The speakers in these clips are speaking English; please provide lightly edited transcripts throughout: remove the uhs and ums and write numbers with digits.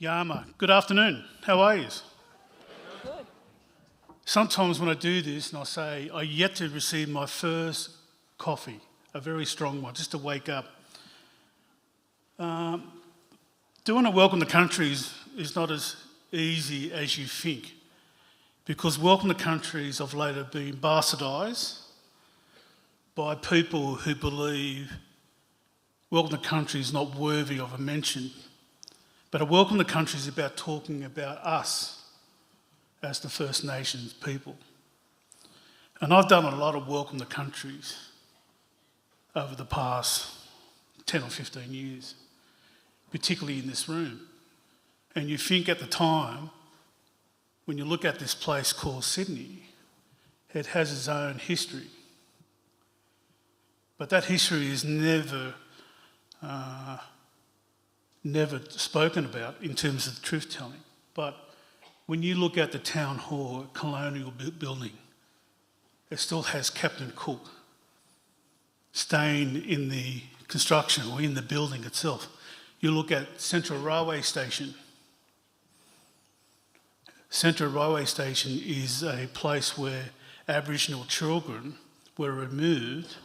Yama, good afternoon. How are you? Good. Sometimes when I do this and I say, I yet to receive my first coffee, a very strong one, just to wake up. Doing a Welcome to Countries is not as easy as you think, because Welcome to Countries of late have been bastardised by people who believe Welcome to Country is not worthy of a mention. But a Welcome to Country is about talking about us as the First Nations people. And I've done a lot of Welcome to Countries over the past 10 or 15 years, particularly in this room. And you think at the time, when you look at this place called Sydney, it has its own history. But that history is never spoken about in terms of truth-telling. But when you look at the town hall, colonial building, it still has Captain Cook staying in the construction or in the building itself. You look at Central Railway Station. Central Railway Station is a place where Aboriginal children were removed,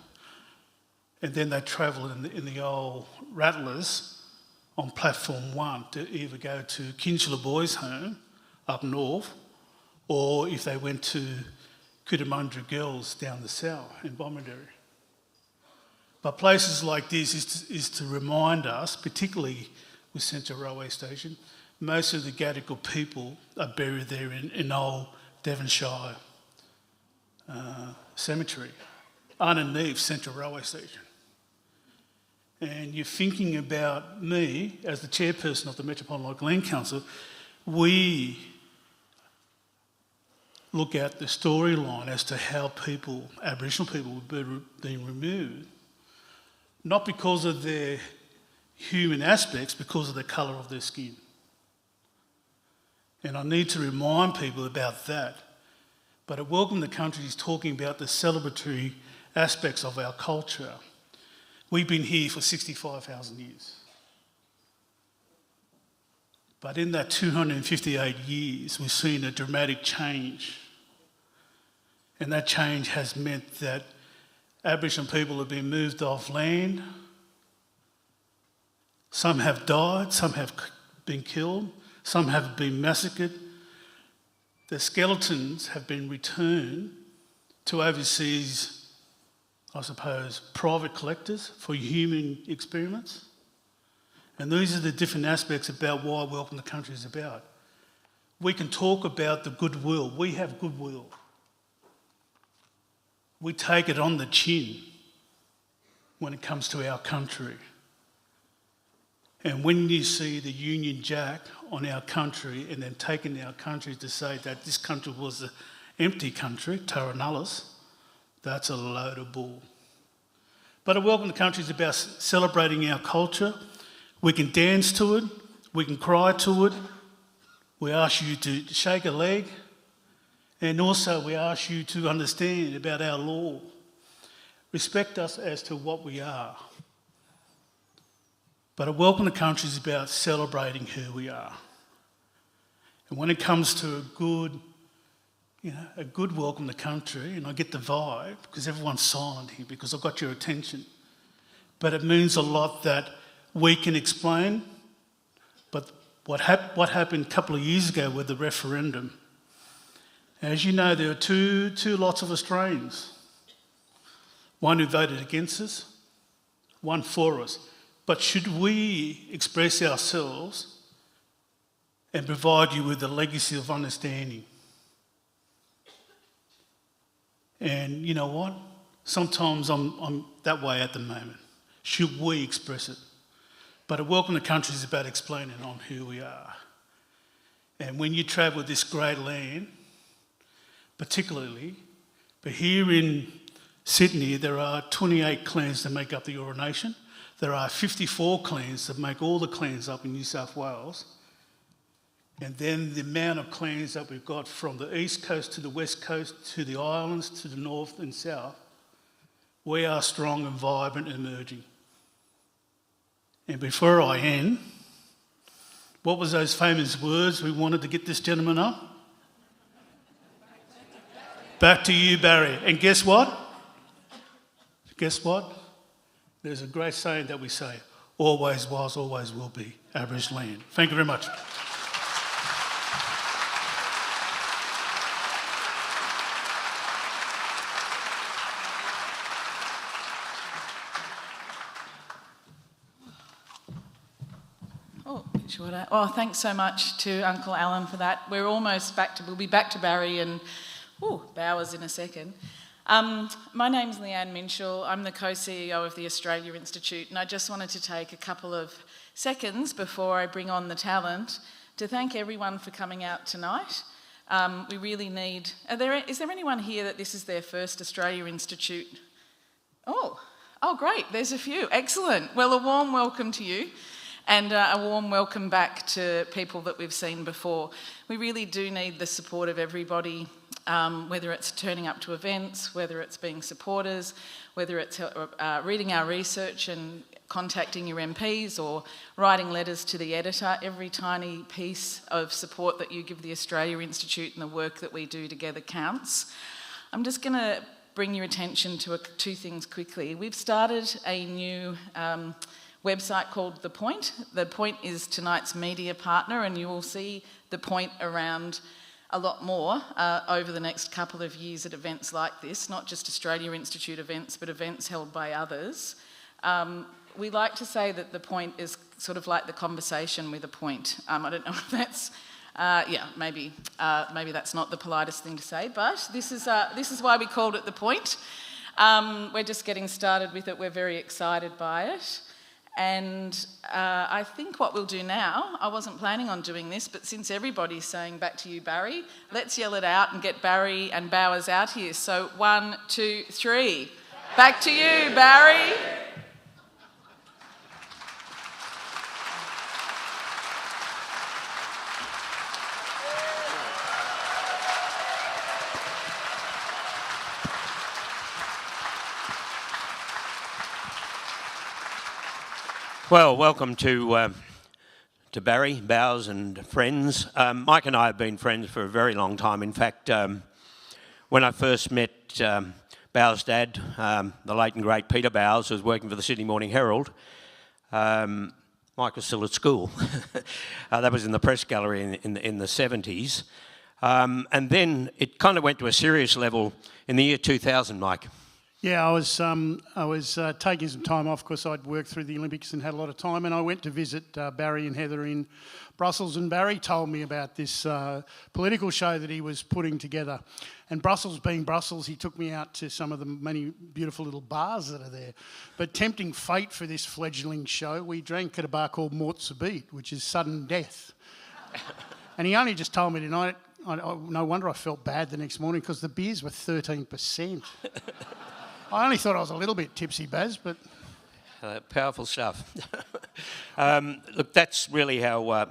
and then they travelled in the old rattlers on platform 1 to either go to Kinchela Boys Home up north, or if they went to Cootamundra Girls down the south in Bomaderry. But places like this is to remind us, particularly with Central Railway Station, most of the Gadigal people are buried there in old Devonshire cemetery, underneath Central Railway Station. And you're thinking about me as the chairperson of the Metropolitan Land Council, we look at the storyline as to how people, Aboriginal people, were being removed, not because of their human aspects, because of the colour of their skin. And I need to remind people about that. But at Welcome to Country is talking about the celebratory aspects of our culture. We've been here for 65,000 years. But in that 258 years, we've seen a dramatic change. And that change has meant that Aboriginal people have been moved off land. Some have died, some have been killed, some have been massacred. The skeletons have been returned to overseas, I suppose, private collectors for human experiments. And these are the different aspects about why Welcome to Country is about. We can talk about the goodwill. We have goodwill. We take it on the chin when it comes to our country. And when you see the Union Jack on our country and then taking our country to say that this country was an empty country, terra nullius, that's a load of bull. But a Welcome to Country is about celebrating our culture. We can dance to it, we can cry to it. We ask you to shake a leg, and also we ask you to understand about our law. Respect us as to what we are. But a Welcome to Country is about celebrating who we are. And when it comes to a good Welcome to Country, and I get the vibe, because everyone's silent here, because I've got your attention. But it means a lot that we can explain. But what happened a couple of years ago with the referendum, as you know, there were two lots of Australians. One who voted against us, one for us. But should we express ourselves and provide you with a legacy of understanding? And you know what? Sometimes I'm that way at the moment. Should we express it? But a Welcome to Country is about explaining on who we are. And when you travel this great land, particularly, but here in Sydney, there are 28 clans that make up the Eora Nation. There are 54 clans that make all the clans up in New South Wales. And then the amount of clans that we've got from the east coast to the west coast to the islands to the north and south, we are strong and vibrant and emerging. And before I end, What was those famous words we wanted to get this gentleman up? Back to you, Barrie. And guess what? Guess what? There's a great saying that we say, always was, always will be Aboriginal land. Thank you very much. Oh, thanks so much to Uncle Alan for that. We're almost back to, we'll be back to Barrie and Bowers in a second. My name's Leanne Minshall. I'm the co-CEO of the Australia Institute, and I just wanted to take a couple of seconds before I bring on the talent to thank everyone for coming out tonight. We really need... Is there anyone here that this is their first Australia Institute? Oh, great, there's a few. Excellent. Well, a warm welcome to you. And a warm welcome back to people that we've seen before. We really do need the support of everybody, whether it's turning up to events, whether it's being supporters, whether it's reading our research and contacting your MPs or writing letters to the editor. Every tiny piece of support that you give the Australia Institute and the work that we do together counts. I'm just going to bring your attention to two things quickly. We've started a new website called The Point. The Point is tonight's media partner, and you will see The Point around a lot more over the next couple of years at events like this, not just Australia Institute events, but events held by others. We like to say that The Point is sort of like the conversation with a point. I don't know if that's, maybe that's not the politest thing to say, but this is why we called it The Point. We're just getting started with it. We're very excited by it. And I think what we'll do now, I wasn't planning on doing this, but since everybody's saying back to you, Barrie, let's yell it out and get Barrie and Bowers out here. So 1, 2, 3. Back to you, Barrie. Well, welcome to Barrie, Bowers and friends. Mike and I have been friends for a very long time. In fact, when I first met Bowers' dad, the late and great Peter Bowers, who was working for the Sydney Morning Herald, Mike was still at school. That was in the press gallery in the 70s. And then it kind of went to a serious level in the year 2000, Mike. Yeah, I was taking some time off because I'd worked through the Olympics and had a lot of time, and I went to visit Barrie and Heather in Brussels, and Barrie told me about this political show that he was putting together. And Brussels being Brussels, he took me out to some of the many beautiful little bars that are there. But tempting fate for this fledgling show, we drank at a bar called Mort Subit, which is sudden death. And he only just told me tonight, no wonder I felt bad the next morning, because the beers were 13%. I only thought I was a little bit tipsy, Baz, but... Powerful stuff. Look, that's really how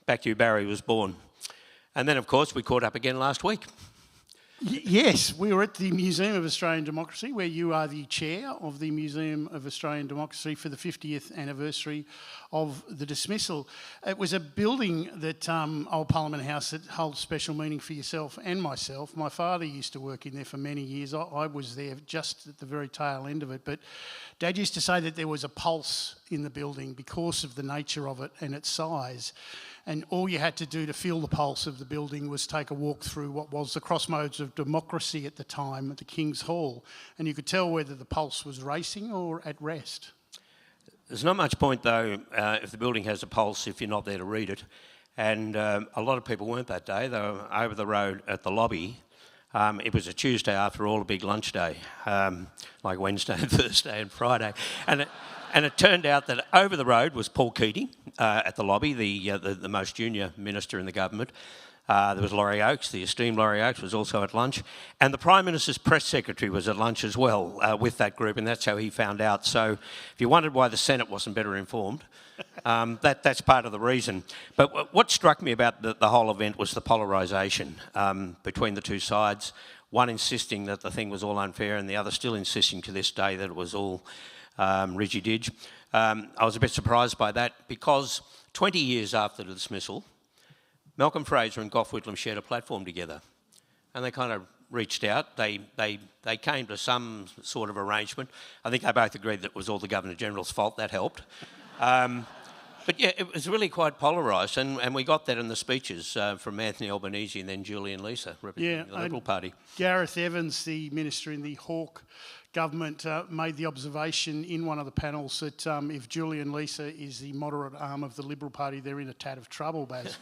Back to You, Barrie was born. And then, of course, we caught up again last week. Yes, we were at the Museum of Australian Democracy, where you are the chair of the Museum of Australian Democracy for the 50th anniversary of the Dismissal. It was a building that, Old Parliament House, that holds special meaning for yourself and myself. My father used to work in there for many years. I was there just at the very tail end of it. But Dad used to say that there was a pulse in the building because of the nature of it and its size. And all you had to do to feel the pulse of the building was take a walk through what was the crossroads of democracy at the time at the King's Hall, and you could tell whether the pulse was racing or at rest. There's not much point, though, if the building has a pulse, if you're not there to read it. And a lot of people weren't that day. They were over the road at the lobby. It was a Tuesday after all, a big lunch day, like Wednesday and Thursday and Friday. And it turned out that over the road was Paul Keating at the lobby, the most junior minister in the government. There was Laurie Oakes, the esteemed Laurie Oakes was also at lunch. And the Prime Minister's press secretary was at lunch as well with that group, and that's how he found out. So if you wondered why the Senate wasn't better informed, that's part of the reason. But what struck me about the whole event was the polarisation between the two sides, one insisting that the thing was all unfair and the other still insisting to this day that it was all Ridgy-Didge. I was a bit surprised by that because 20 years after the dismissal, Malcolm Fraser and Gough Whitlam shared a platform together, and they kind of reached out. They came to some sort of arrangement. I think they both agreed that it was all the Governor-General's fault. That helped. But yeah, it was really quite polarised, and we got that in the speeches from Anthony Albanese and then Julie and Lisa, representing the Liberal Party. Gareth Evans, the minister in the Hawke government, made the observation in one of the panels that if Julie and Lisa is the moderate arm of the Liberal Party, they're in a tad of trouble, Baz.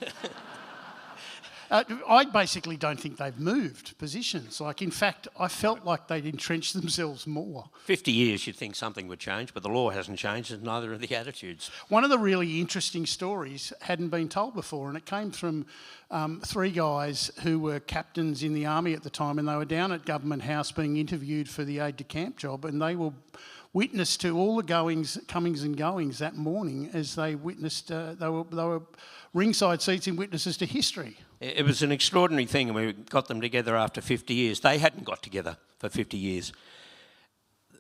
I basically don't think they've moved positions. Like, in fact, I felt like they'd entrenched themselves more. 50 years you'd think something would change, but the law hasn't changed and neither have the attitudes. One of the really interesting stories hadn't been told before, and it came from three guys who were captains in the army at the time, and they were down at Government House being interviewed for the aide-de-camp job, and they were witness to all the comings and goings that morning as they witnessed, they were ringside seats in witnesses to history. It was an extraordinary thing, and we got them together after 50 years. They hadn't got together for 50 years.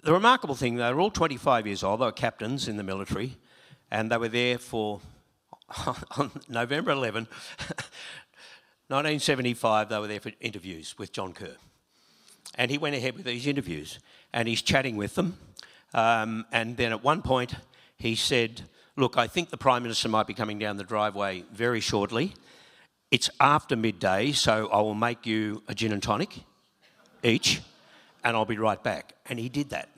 The remarkable thing, they were all 25 years old. They were captains in the military, and they were there for, on November 11, 1975, they were there for interviews with John Kerr. And he went ahead with these interviews, and he's chatting with them. And then at one point, he said, look, I think the Prime Minister might be coming down the driveway very shortly. It's after midday, so I will make you a gin and tonic each, and I'll be right back. And he did that.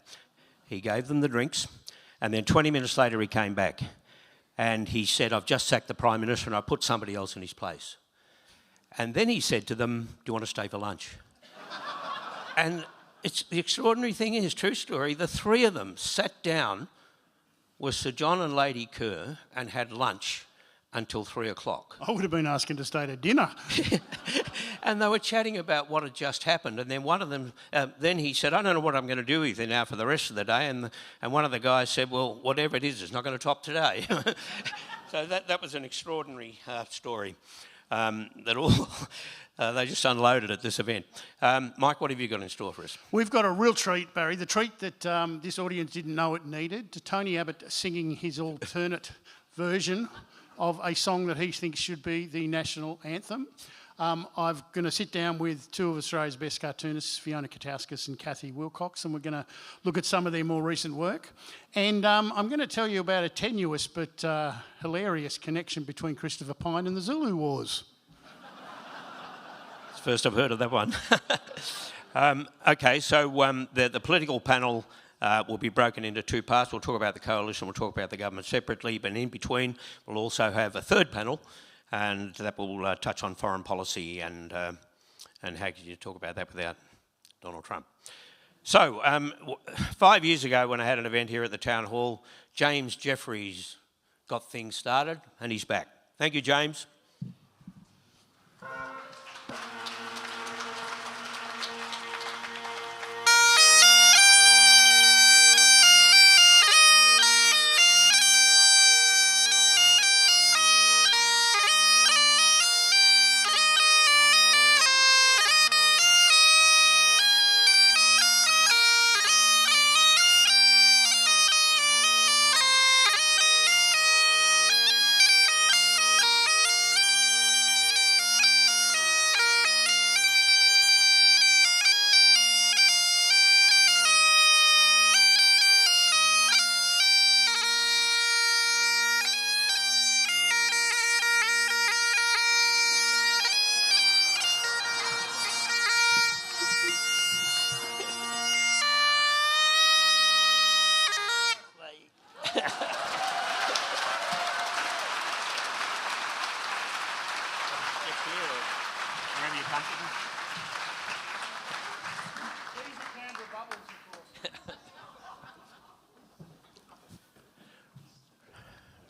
He gave them the drinks, and then 20 minutes later he came back, and he said, I've just sacked the Prime Minister and I put somebody else in his place. And then he said to them, do you want to stay for lunch? And it's the extraordinary thing is, true story, the three of them sat down with Sir John and Lady Kerr and had lunch until 3 o'clock. I would have been asking to stay to dinner. And they were chatting about what had just happened, and then one of them, then he said, I don't know what I'm going to do with you now for the rest of the day, and one of the guys said, well, whatever it is, it's not going to top today. So that was an extraordinary story that all they just unloaded at this event. Mike, what have you got in store for us? We've got a real treat, Barry, the treat that this audience didn't know it needed. Tony Abbott singing his alternate version of a song that he thinks should be the national anthem. I'm going to sit down with two of Australia's best cartoonists, Fiona Katauskas and Cathy Wilcox, and we're going to look at some of their more recent work. And I'm going to tell you about a tenuous but hilarious connection between Christopher Pyne and the Zulu Wars. It's the first I've heard of that one. Okay, so the political panel will be broken into two parts. We'll talk about the coalition, we'll talk about the government separately, but in between we'll also have a third panel, and that will touch on foreign policy and how could you talk about that without Donald Trump. So 5 years ago when I had an event here at the Town Hall, James Jeffries got things started and he's back. Thank you, James.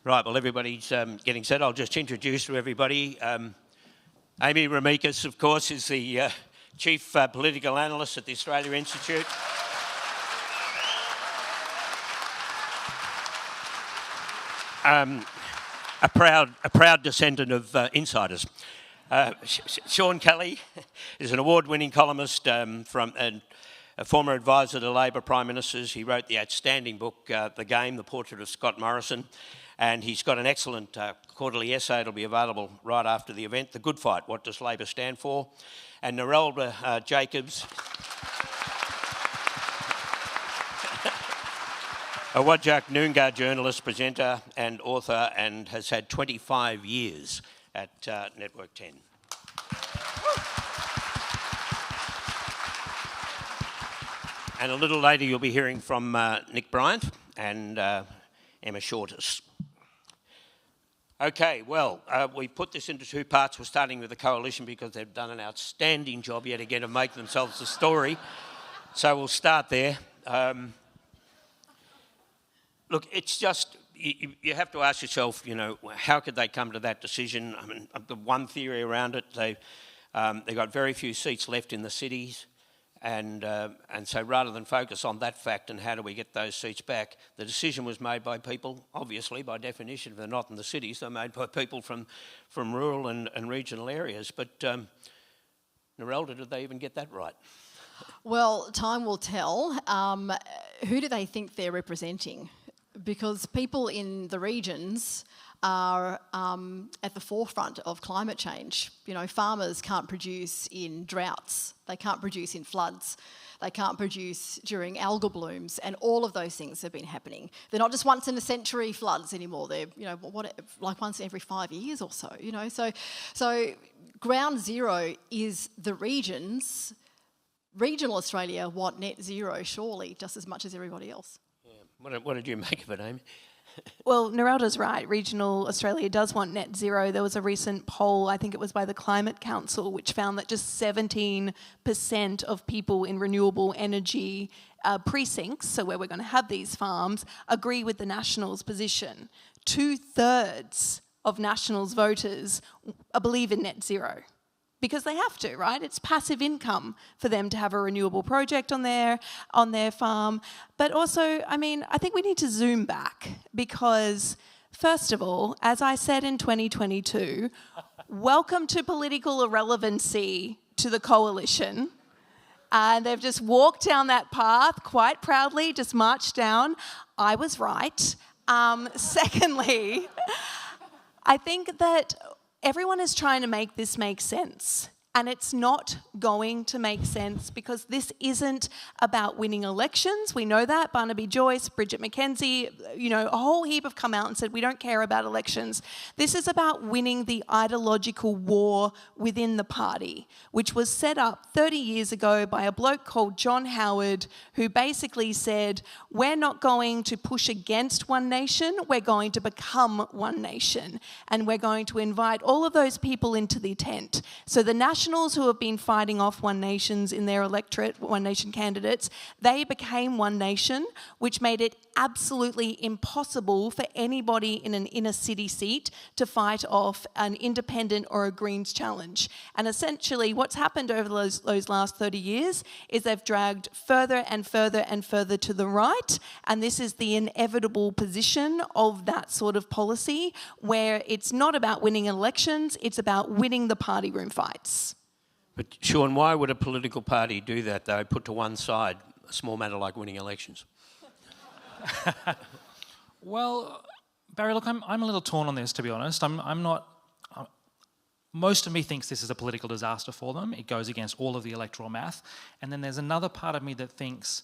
Right, well, everybody's getting set. I'll just introduce to everybody. Amy Remeikis, of course, is the Chief Political Analyst at the Australia Institute. A proud descendant of insiders. Sean Kelly is an award-winning columnist from a former advisor to Labor Prime Ministers. He wrote the outstanding book, The Game, The Portrait of Scott Morrison. And he's got an excellent quarterly essay. It'll be available right after the event, The Good Fight, What Does Labor Stand For? And Narelda Jacobs, a Whadjuk Noongar journalist, presenter and author, and has had 25 years at Network 10. And a little later you'll be hearing from Nick Bryant and Emma Shortis. Okay, well, we put this into two parts. We're starting with the Coalition because they've done an outstanding job yet again of making themselves a story. So we'll start there. Look, it's just, you have to ask yourself, you know, how could they come to that decision? I mean, I've got one theory around it. They've got very few seats left in the cities, and so rather than focus on that fact and how do we get those seats back, the decision was made by people, obviously, by definition, if they're not in the cities, they're made by people from rural and regional areas. But Narelda, did they even get that right? Well, time will tell. Who do they think they're representing? Because people in the regions are at the forefront of climate change. You know, farmers can't produce in droughts, they can't produce in floods, they can't produce during algal blooms, and all of those things have been happening. They're not just once in a century floods anymore. They're, you know, like once every 5 years or so. You know, so ground zero is the regions. Regional Australia want net zero, surely, just as much as everybody else. What did you make of it, Amy? Well, Narelda's right. Regional Australia does want net zero. There was a recent poll, I think it was by the Climate Council, which found that just 17% of people in renewable energy precincts, so where we're going to have these farms, agree with the Nationals' position. 2/3 of Nationals voters believe in net zero. Because they have to, right? It's passive income for them to have a renewable project on their farm. But also, I mean, I think we need to zoom back because, first of all, as I said in 2022, welcome to political irrelevancy to the Coalition. And they've just walked down that path quite proudly, just marched down. I was right. Secondly, I think that everyone is trying to make this make sense, and it's not going to make sense because this isn't about winning elections. We know that. Barnaby Joyce, Bridget McKenzie, you know, a whole heap have come out and said we don't care about elections. This is about winning the ideological war within the party, which was set up 30 years ago by a bloke called John Howard, who basically said, we're not going to push against one nation, we're going to become one nation. And we're going to invite all of those people into the tent. So the Nationals who have been fighting off One Nations in their electorate, One Nation candidates, they became One Nation, which made it absolutely impossible for anybody in an inner city seat to fight off an independent or a Greens challenge. And essentially what's happened over those last 30 years is they've dragged further and further and further to the right, and this is the inevitable position of that sort of policy where it's not about winning elections, it's about winning the party room fights. But Sean, why would a political party do that, though, put to one side a small matter like winning elections? Well, Barry, look, I'm a little torn on this, to be honest. I'm not... most of me thinks this is a political disaster for them. It goes against all of the electoral math. And then there's another part of me that thinks,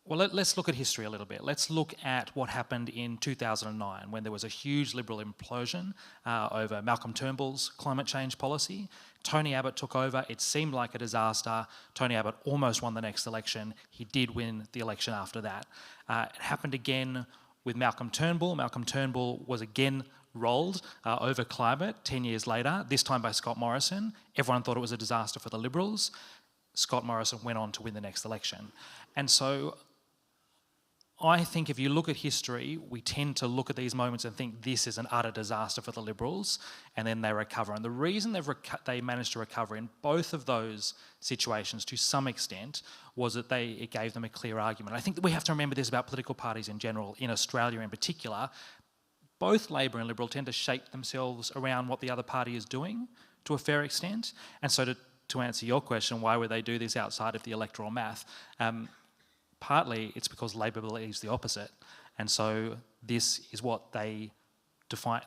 well, let's look at history a little bit. Let's look at what happened in 2009 when there was a huge Liberal implosion over Malcolm Turnbull's climate change policy. Tony Abbott took over. It seemed like a disaster. Tony Abbott almost won the next election. He did win the election after that. It happened again with Malcolm Turnbull. Malcolm Turnbull was again rolled over climate 10 years later, this time by Scott Morrison. Everyone thought it was a disaster for the Liberals. Scott Morrison went on to win the next election. And so I think if you look at history, we tend to look at these moments and think this is an utter disaster for the Liberals, and then they recover. And the reason they managed to recover in both of those situations to some extent was that it gave them a clear argument. I think that we have to remember this about political parties in general, in Australia in particular. Both Labor and Liberal tend to shape themselves around what the other party is doing to a fair extent. And so to answer your question, why would they do this outside of the electoral math? Partly it's because Labor believes the opposite. And so this is what they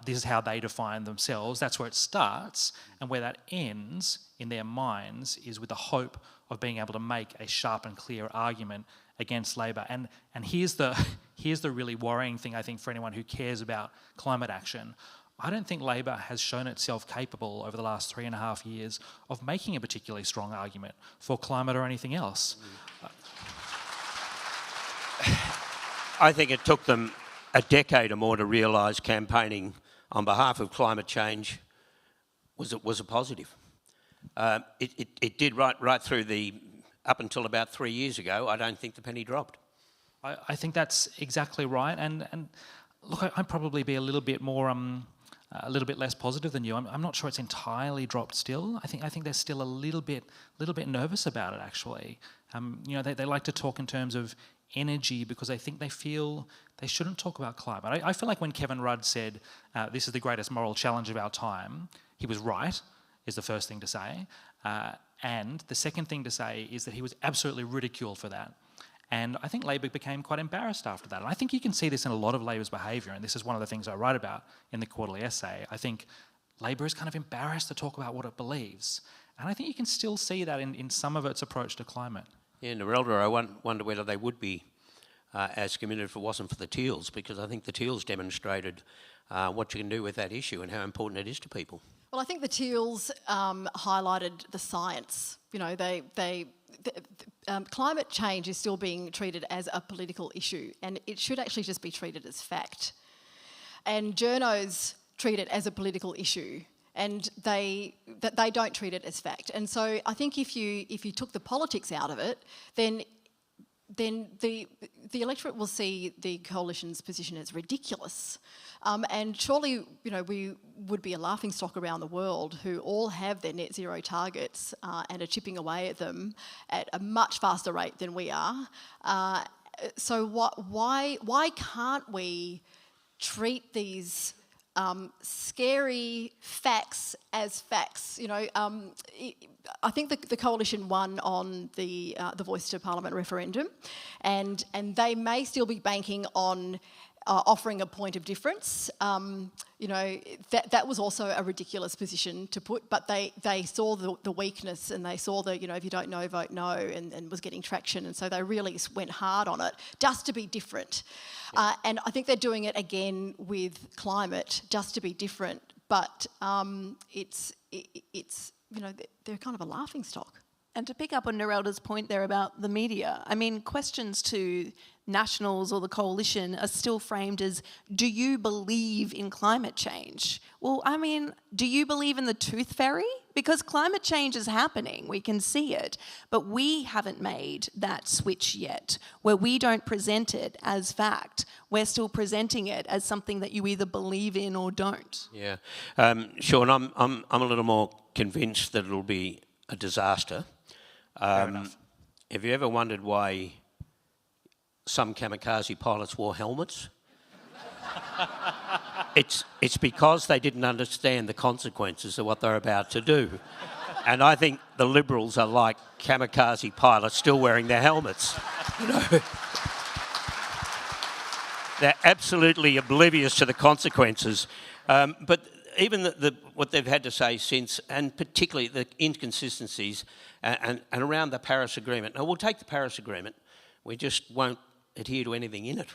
this is how they define themselves. That's where it starts, and where that ends in their minds is with the hope of being able to make a sharp and clear argument against Labor. And here's the really worrying thing, I think, for anyone who cares about climate action. I don't think Labor has shown itself capable over the last 3.5 years of making a particularly strong argument for climate or anything else. I think it took them a decade or more to realise campaigning on behalf of climate change was a positive. It did right through up until about 3 years ago. I don't think the penny dropped. I think that's exactly right. And look, I'd probably be a little bit more, a little bit less positive than you. I'm not sure it's entirely dropped still. I think they're still a little bit nervous about it, actually. They like to talk in terms of energy because I think they feel they shouldn't talk about climate. I feel like when Kevin Rudd said, this is the greatest moral challenge of our time, he was right, is the first thing to say. And the second thing to say is that he was absolutely ridiculed for that. And I think Labor became quite embarrassed after that. And I think you can see this in a lot of Labor's behaviour, and this is one of the things I write about in the quarterly essay. I think Labor is kind of embarrassed to talk about what it believes. And I think you can still see that in some of its approach to climate. Yeah, Narelda, I wonder whether they would be as committed if it wasn't for the Teals, because I think the Teals demonstrated what you can do with that issue and how important it is to people. Well, I think the Teals highlighted the science. Climate change is still being treated as a political issue, and it should actually just be treated as fact. And journos treat it as a political issue, and they don't treat it as fact. And so I think if you took the politics out of it, then the electorate will see the coalition's position as ridiculous. And surely, we would be a laughingstock around the world who all have their net zero targets and are chipping away at them at a much faster rate than we are. So why can't we treat these scary facts as facts? I think the coalition won on the Voice to Parliament referendum, and they may still be banking on offering a point of difference. That was also a ridiculous position to put, but they saw the weakness, and they saw the, if you don't know, vote no, and was getting traction, and so they really went hard on it just to be different. And I think they're doing it again with climate, just to be different, but they're kind of a laughingstock. And to pick up on Narelda's point there about the media, I mean, questions to Nationals or the coalition are still framed as, do you believe in climate change? Well, I mean, do you believe in the tooth fairy? Because climate change is happening, we can see it, but we haven't made that switch yet, where we don't present it as fact. We're still presenting it as something that you either believe in or don't. Yeah. Sean, I'm a little more convinced that it'll be a disaster. Fair enough. Have you ever wondered why some kamikaze pilots wore helmets? It's because they didn't understand the consequences of what they're about to do. And I think the Liberals are like kamikaze pilots still wearing their helmets. They're absolutely oblivious to the consequences. But even what they've had to say since, and particularly the inconsistencies and around the Paris Agreement. Now, we'll take the Paris Agreement. We just won't adhere to anything in it.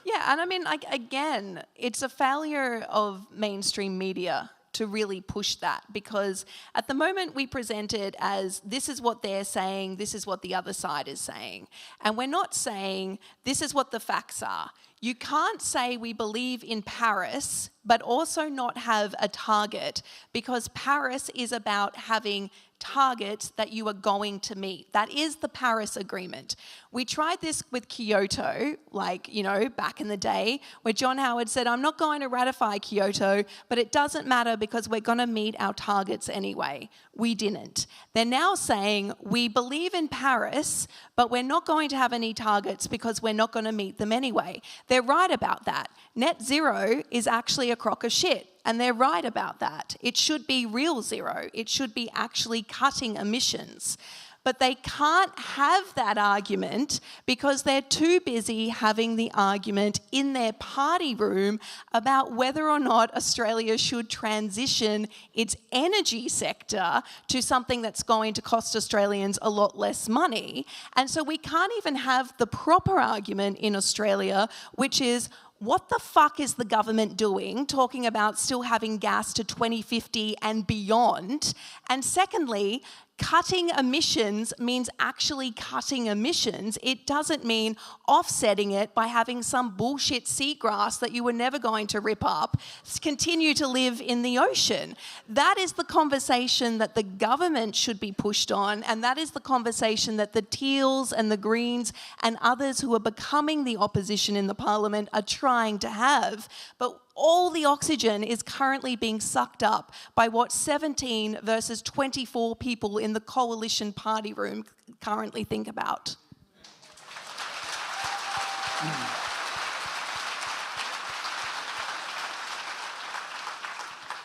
Yeah, and I mean, again, it's a failure of mainstream media to really push that, because at the moment we present it as this is what they're saying, this is what the other side is saying. And we're not saying this is what the facts are. You can't say we believe in Paris but also not have a target, because Paris is about having targets that you are going to meet. That is the Paris Agreement. We tried this with Kyoto, back in the day, where John Howard said, I'm not going to ratify Kyoto, but it doesn't matter because we're going to meet our targets anyway. We didn't. They're now saying, we believe in Paris, but we're not going to have any targets because we're not going to meet them anyway. They're right about that. Net zero is actually a crock of shit. And they're right about that. It should be real zero. It should be actually cutting emissions. But they can't have that argument because they're too busy having the argument in their party room about whether or not Australia should transition its energy sector to something that's going to cost Australians a lot less money. And so we can't even have the proper argument in Australia, which is, what the fuck is the government doing talking about still having gas to 2050 and beyond? And secondly, cutting emissions means actually cutting emissions. It doesn't mean offsetting it by having some bullshit seagrass that you were never going to rip up continue to live in the ocean. That is the conversation that the government should be pushed on, and that is the conversation that the Teals and the Greens and others who are becoming the opposition in the parliament are trying to have. But all the oxygen is currently being sucked up by what 17 versus 24 people in the coalition party room currently think about.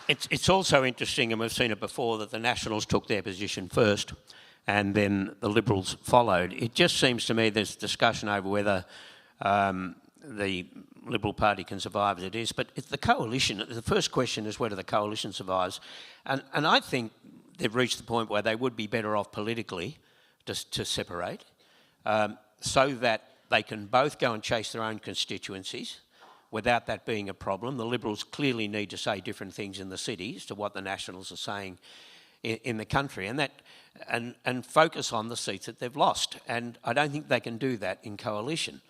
It's also interesting, and we've seen it before, that the Nationals took their position first and then the Liberals followed. It just seems to me there's discussion over whether the Liberal Party can survive as it is, but it's the coalition. The first question is whether the coalition survives. And I think they've reached the point where they would be better off politically to separate so that they can both go and chase their own constituencies without that being a problem. The Liberals clearly need to say different things in the cities to what the Nationals are saying in the country, and focus on the seats that they've lost. And I don't think they can do that in coalition.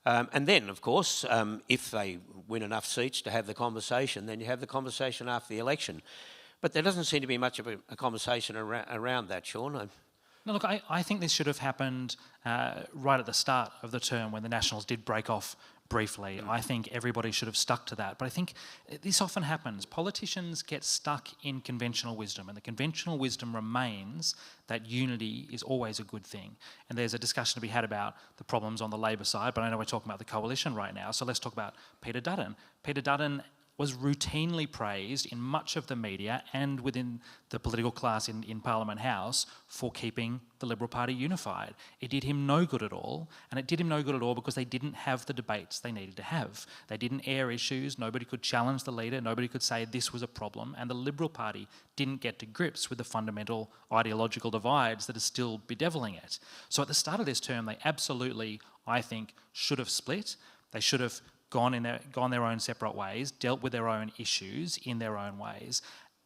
And then, of course, if they win enough seats to have the conversation, then you have the conversation after the election. But there doesn't seem to be much of a conversation around that, Sean. No, look, I think this should have happened right at the start of the term when the Nationals did break off briefly. I think everybody should have stuck to that. But I think this often happens. Politicians get stuck in conventional wisdom, and the conventional wisdom remains that unity is always a good thing. And there's a discussion to be had about the problems on the Labor side, but I know we're talking about the coalition right now, so let's talk about Peter Dutton. Peter Dutton was routinely praised in much of the media and within the political class in Parliament House for keeping the Liberal Party unified. It did him no good at all, and it did him no good at all because they didn't have the debates they needed to have. They didn't air issues, nobody could challenge the leader, nobody could say this was a problem, and the Liberal Party didn't get to grips with the fundamental ideological divides that are still bedeviling it. So at the start of this term, they absolutely, I think, should have split. They should have gone their own separate ways, dealt with their own issues in their own ways.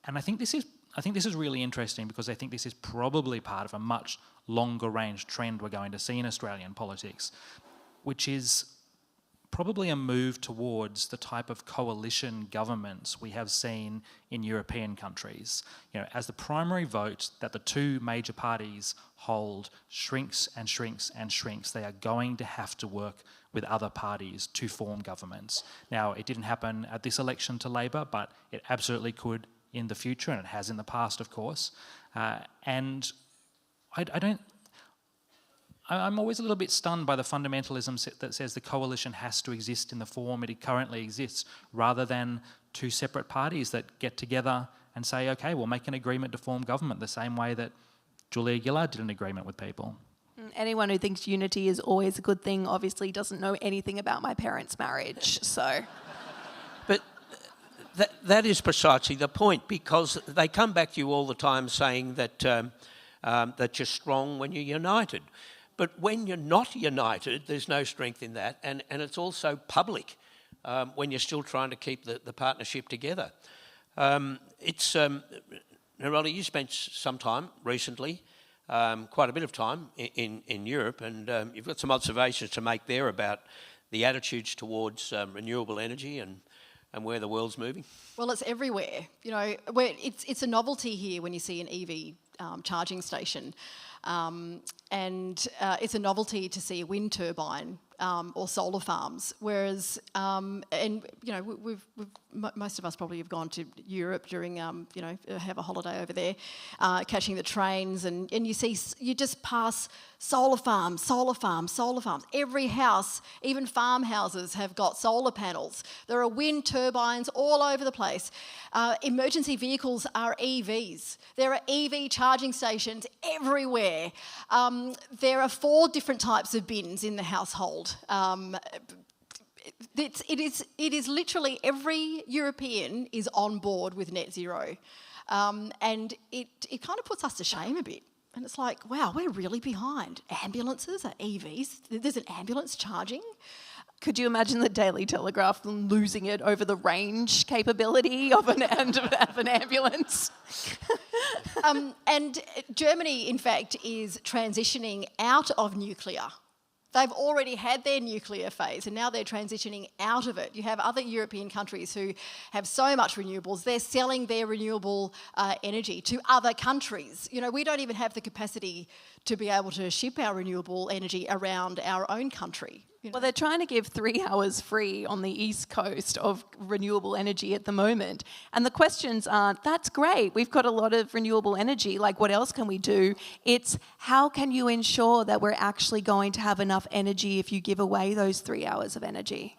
And I think this is really interesting because I think this is probably part of a much longer range trend we're going to see in Australian politics, which is probably a move towards the type of coalition governments we have seen in European countries. You know, as the primary vote that the two major parties hold shrinks and shrinks and shrinks, they are going to have to work with other parties to form governments. Now, it didn't happen at this election to Labor, but it absolutely could in the future, and it has in the past, of course. And I'm always a little bit stunned by the fundamentalism that says the coalition has to exist in the form it currently exists, rather than two separate parties that get together and say, okay, we'll make an agreement to form government the same way that Julia Gillard did an agreement with people. Anyone who thinks unity is always a good thing obviously doesn't know anything about my parents' marriage, so... But that is precisely the point, because they come back to you all the time saying that that you're strong when you're united. But when you're not united, there's no strength in that, and it's also public when you're still trying to keep the partnership together. Narelda, you spent some time recently, quite a bit of time in Europe, and you've got some observations to make there about the attitudes towards renewable energy and where the world's moving. Well, it's everywhere. You know, it's a novelty here when you see an EV charging station. And it's a novelty to see a wind turbine or solar farms. Whereas, and you know, most of us probably have gone to Europe during, you know, have a holiday over there, catching the trains, and you just pass solar farms, solar farms, solar farms. Every house, even farmhouses, have got solar panels. There are wind turbines all over the place. Emergency vehicles are EVs. There are EV charging charging stations everywhere. There are 4 different types of bins in the household. It is literally every European is on board with net zero. And it kind of puts us to shame a bit. And it's like, wow, we're really behind. Ambulances are EVs. There's an ambulance charging. Could you imagine the Daily Telegraph losing it over the range capability of an ambulance? And Germany, in fact, is transitioning out of nuclear. They've already had their nuclear phase and now they're transitioning out of it. You have other European countries who have so much renewables, they're selling their renewable energy to other countries. You know, we don't even have the capacity to be able to ship our renewable energy around our own country. You know? Well, they're trying to give 3 hours free on the east coast of renewable energy at the moment. And the questions aren't, that's great, we've got a lot of renewable energy, like what else can we do? It's how can you ensure that we're actually going to have enough energy if you give away those 3 hours of energy?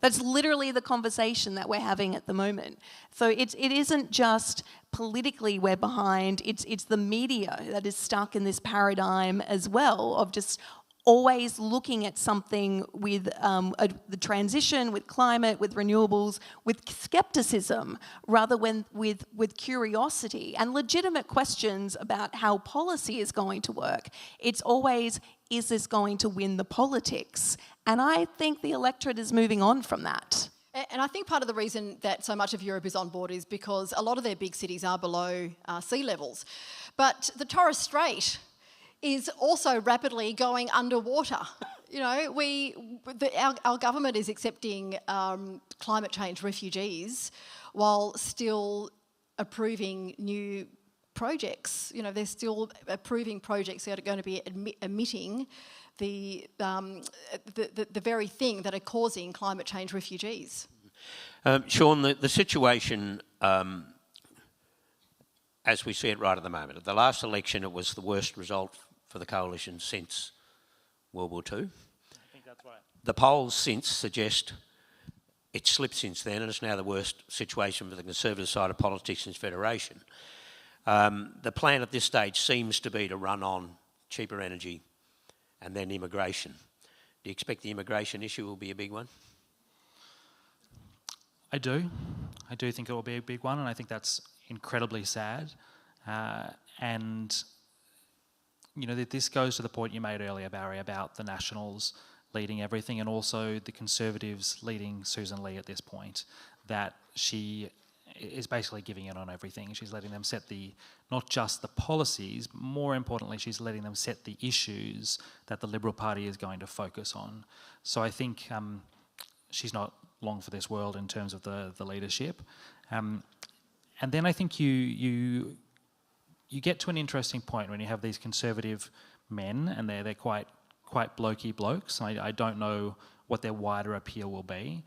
That's literally the conversation that we're having at the moment. So it isn't just politically we're behind, it's the media that is stuck in this paradigm as well of just always looking at something with the transition, with climate, with renewables, with skepticism, rather than with curiosity and legitimate questions about how policy is going to work. It's always, is this going to win the politics? And I think the electorate is moving on from that. And I think part of the reason that so much of Europe is on board is because a lot of their big cities are below sea levels. But the Torres Strait is also rapidly going underwater. You know, our government is accepting climate change refugees while still approving new projects. You know, they're still approving projects that are going to be emitting the very thing that are causing climate change refugees. Sean, the situation, as we see it right at the moment, at the last election it was the worst result for the coalition since World War II. I think that's right. The polls since suggest it's slipped since then and it's now the worst situation for the Conservative side of politics since Federation. The plan at this stage seems to be to run on cheaper energy and then immigration. Do you expect the immigration issue will be a big one? I do. I do think it will be a big one, and I think that's incredibly sad. And you know, this goes to the point you made earlier, Barrie, about the Nationals leading everything and also the Conservatives leading Susan Lee at this point, that she is basically giving in on everything. She's letting them set not just the policies, more importantly, she's letting them set the issues that the Liberal Party is going to focus on. So I think she's not long for this world in terms of the leadership. And then I think you get to an interesting point when you have these Conservative men, and they're quite blokey blokes. I don't know what their wider appeal will be,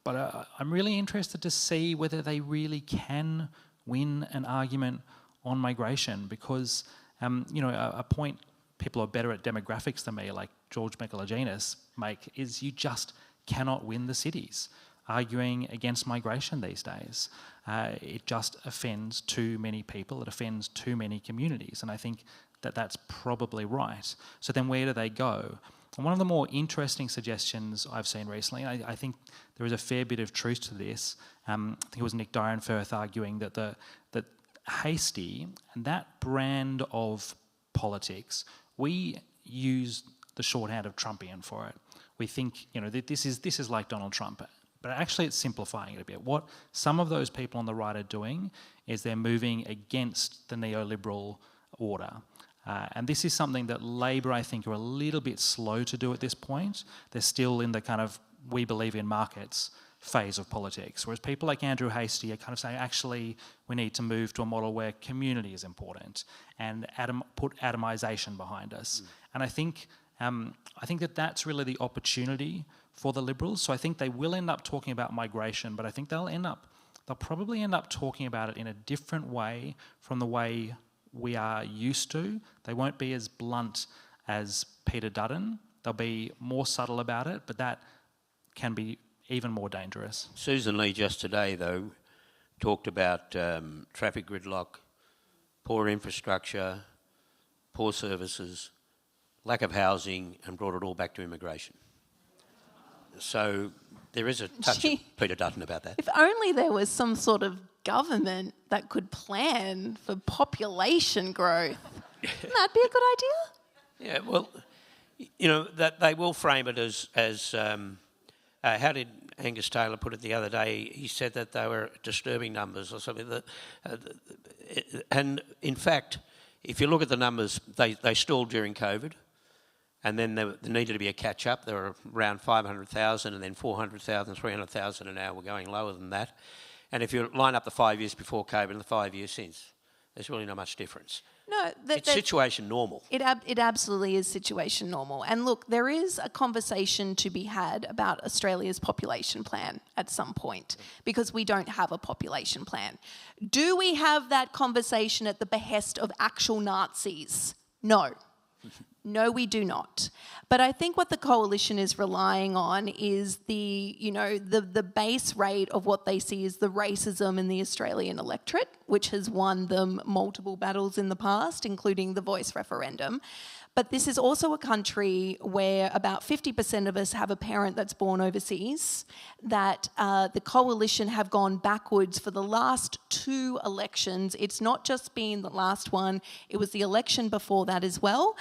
but I'm really interested to see whether they really can win an argument on migration, because you know, a point people are better at demographics than me, like George Michaelaginis, make, is you just cannot win the cities arguing against migration these days. It just offends too many people, it offends too many communities, and I think that that's probably right. So then where do they go? And one of the more interesting suggestions I've seen recently, I think there is a fair bit of truth to this, I think it was Nick Dyrenfirth arguing that that Hasty and that brand of politics, we use the shorthand of Trumpian for it. We think, you know, this is like Donald Trump. But actually it's simplifying it a bit. What some of those people on the right are doing is they're moving against the neoliberal order. And this is something that Labor, I think, are a little bit slow to do at this point. They're still in the kind of we believe in markets phase of politics. Whereas people like Andrew Hastie are kind of saying, actually, we need to move to a model where community is important and put atomisation behind us. And I think that that's really the opportunity for the Liberals. So I think they will end up talking about migration, but I think they'll probably end up talking about it in a different way from the way we are used to. They won't be as blunt as Peter Dutton. They'll be more subtle about it, but that can be even more dangerous. Susan Lee just today, though, talked about traffic gridlock, poor infrastructure, poor services, lack of housing, and brought it all back to immigration. So there is a touch of Peter Dutton about that. If only there was some sort of government that could plan for population growth. Wouldn't that be a good idea? Yeah, well, you know, that they will frame it as how did Angus Taylor put it the other day? He said that they were disturbing numbers or something. And in fact, if you look at the numbers, they stalled during COVID, and then there needed to be a catch-up. There were around 500,000 and then 400,000, 300,000, and now we're going lower than that. And if you line up the 5 years before COVID and the 5 years since, there's really not much difference. No, it's situation normal. It absolutely is situation normal. And look, there is a conversation to be had about Australia's population plan at some point, because we don't have a population plan. Do we have that conversation at the behest of actual Nazis? No. No, we do not. But I think what the coalition is relying on is the base rate of what they see as the racism in the Australian electorate, which has won them multiple battles in the past, including the voice referendum. But this is also a country where about 50% of us have a parent that's born overseas, that the coalition have gone backwards for the last 2 elections. It's not just been the last one, it was the election before that as well.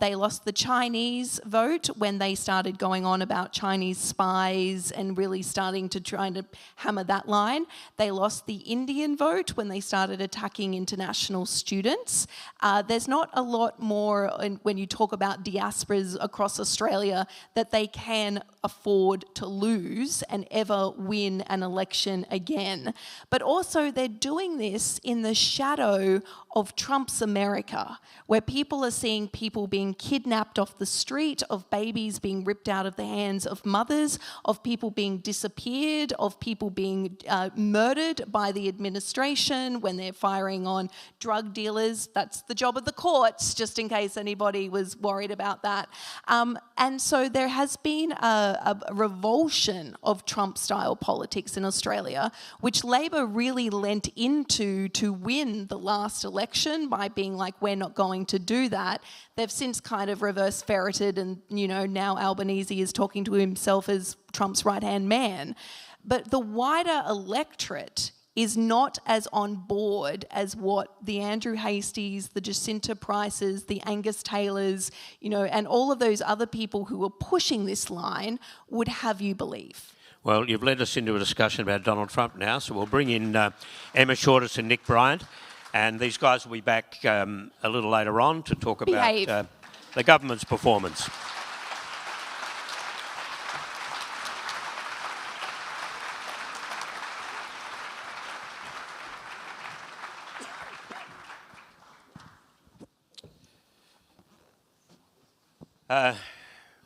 They lost the Chinese vote when they started going on about Chinese spies and really starting to try to hammer that line. They lost the Indian vote when they started attacking international students. There's not a lot more when you talk about diasporas across Australia that they can afford to lose and ever win an election again. But also they're doing this in the shadow of Trump's America, where people are seeing people being kidnapped off the street, of babies being ripped out of the hands of mothers, of people being disappeared, of people being murdered by the administration when they're firing on drug dealers. That's the job of the courts, just in case anybody was worried about that. And so there has been a revulsion of Trump-style politics in Australia, which Labor really lent into to win the last election by being like, we're not going to do that. They've since kind of reverse ferreted, and now Albanese is talking to himself as Trump's right-hand man. But the wider electorate is not as on board as what the Andrew Hasties, the Jacinta Prices, the Angus Taylors, and all of those other people who are pushing this line would have you believe. Well, you've led us into a discussion about Donald Trump now, so we'll bring in Emma Shortis and Nick Bryant, and these guys will be back a little later on to talk about the government's performance.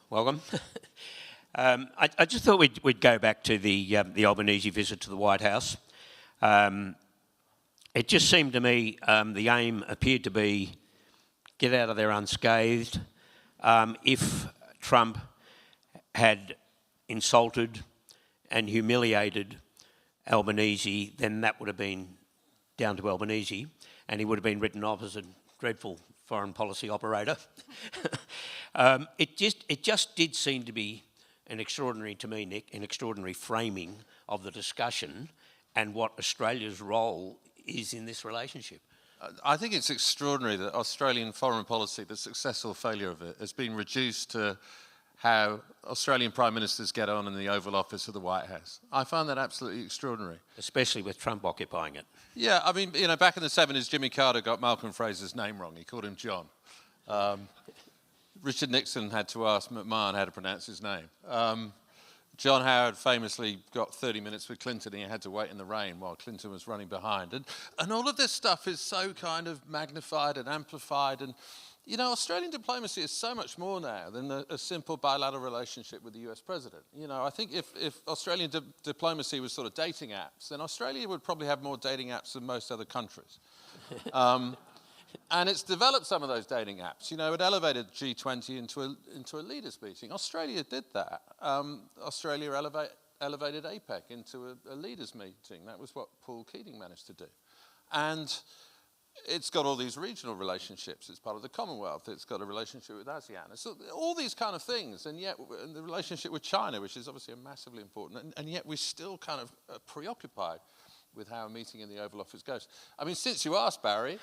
Welcome. I just thought we'd go back to the Albanese visit to the White House. It just seemed to me the aim appeared to be get out of there unscathed. If Trump had insulted and humiliated Albanese, then that would have been down to Albanese, and he would have been written off as a dreadful foreign policy operator. It just did seem to be an extraordinary, to me, Nick, an extraordinary framing of the discussion and what Australia's role is in this relationship. I think it's extraordinary that Australian foreign policy, the successful failure of it, has been reduced to how Australian Prime Ministers get on in the Oval Office of the White House. I find that absolutely extraordinary. Especially with Trump occupying it. Yeah, I mean, back in the 70s, Jimmy Carter got Malcolm Fraser's name wrong. He called him John. Richard Nixon had to ask McMahon how to pronounce his name. John Howard famously got 30 minutes with Clinton and he had to wait in the rain while Clinton was running behind. And all of this stuff is so kind of magnified and amplified. And, Australian diplomacy is so much more now than a simple bilateral relationship with the US president. I think if Australian diplomacy was sort of dating apps, then Australia would probably have more dating apps than most other countries. And it's developed some of those dating apps. It elevated G20 into a leaders meeting. Australia did that. Australia elevated APEC into a leaders meeting. That was what Paul Keating managed to do. And it's got all these regional relationships. It's part of the Commonwealth. It's got a relationship with ASEAN. So all these kind of things, and yet the relationship with China, which is obviously massively important, and yet we're still kind of preoccupied with how a meeting in the Oval Office goes. I mean, since you asked, Barry,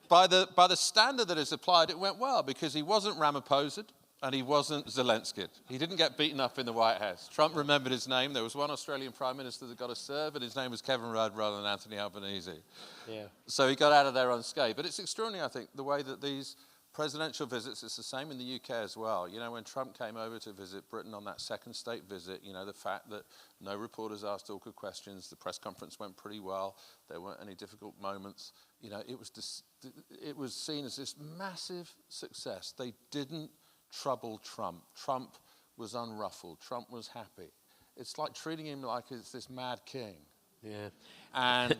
by the standard that is applied, it went well, because he wasn't Ramaphosa and he wasn't Zelensky. He didn't get beaten up in the White House. Trump remembered his name. There was one Australian Prime Minister that got a serve, and his name was Kevin Rudd rather than Anthony Albanese. Yeah. So he got out of there unscathed. But it's extraordinary, I think, the way that these presidential visits, it's the same in the UK as well. You know, when Trump came over to visit Britain on that second state visit, you know, the fact that no reporters asked awkward questions, the press conference went pretty well, there weren't any difficult moments. You know, it was seen as this massive success. They didn't trouble Trump. Trump was unruffled. Trump was happy. It's like treating him like he's this mad king. Yeah. And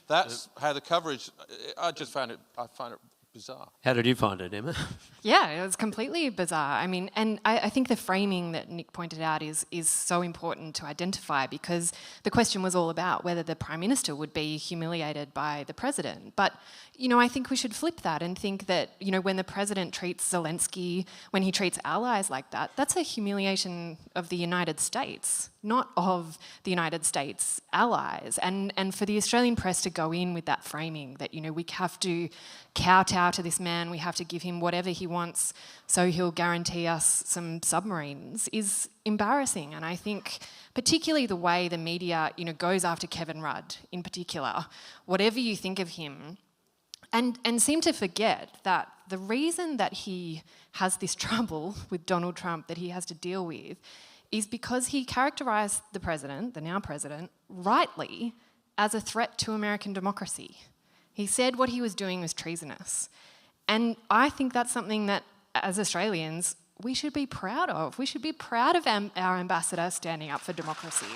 that's how the coverage, I find it bizarre. How did you find it, Emma? Yeah, it was completely bizarre. I mean, and I think the framing that Nick pointed out is so important to identify, because the question was all about whether the Prime Minister would be humiliated by the President. But, you know, I think we should flip that and think that, you know, when the President treats Zelensky, when he treats allies like that, that's a humiliation of the United States, not of the United States allies. And for the Australian press to go in with that framing that, you know, we have to kowtow to this man, we have to give him whatever he wants so he'll guarantee us some submarines, is embarrassing. And I think particularly the way the media, you know, goes after Kevin Rudd in particular, whatever you think of him, and seem to forget that the reason that he has this trouble with Donald Trump that he has to deal with is because he characterised the president, the now president, rightly as a threat to American democracy. He said what he was doing was treasonous. And I think that's something that, as Australians, we should be proud of. We should be proud of our ambassador standing up for democracy.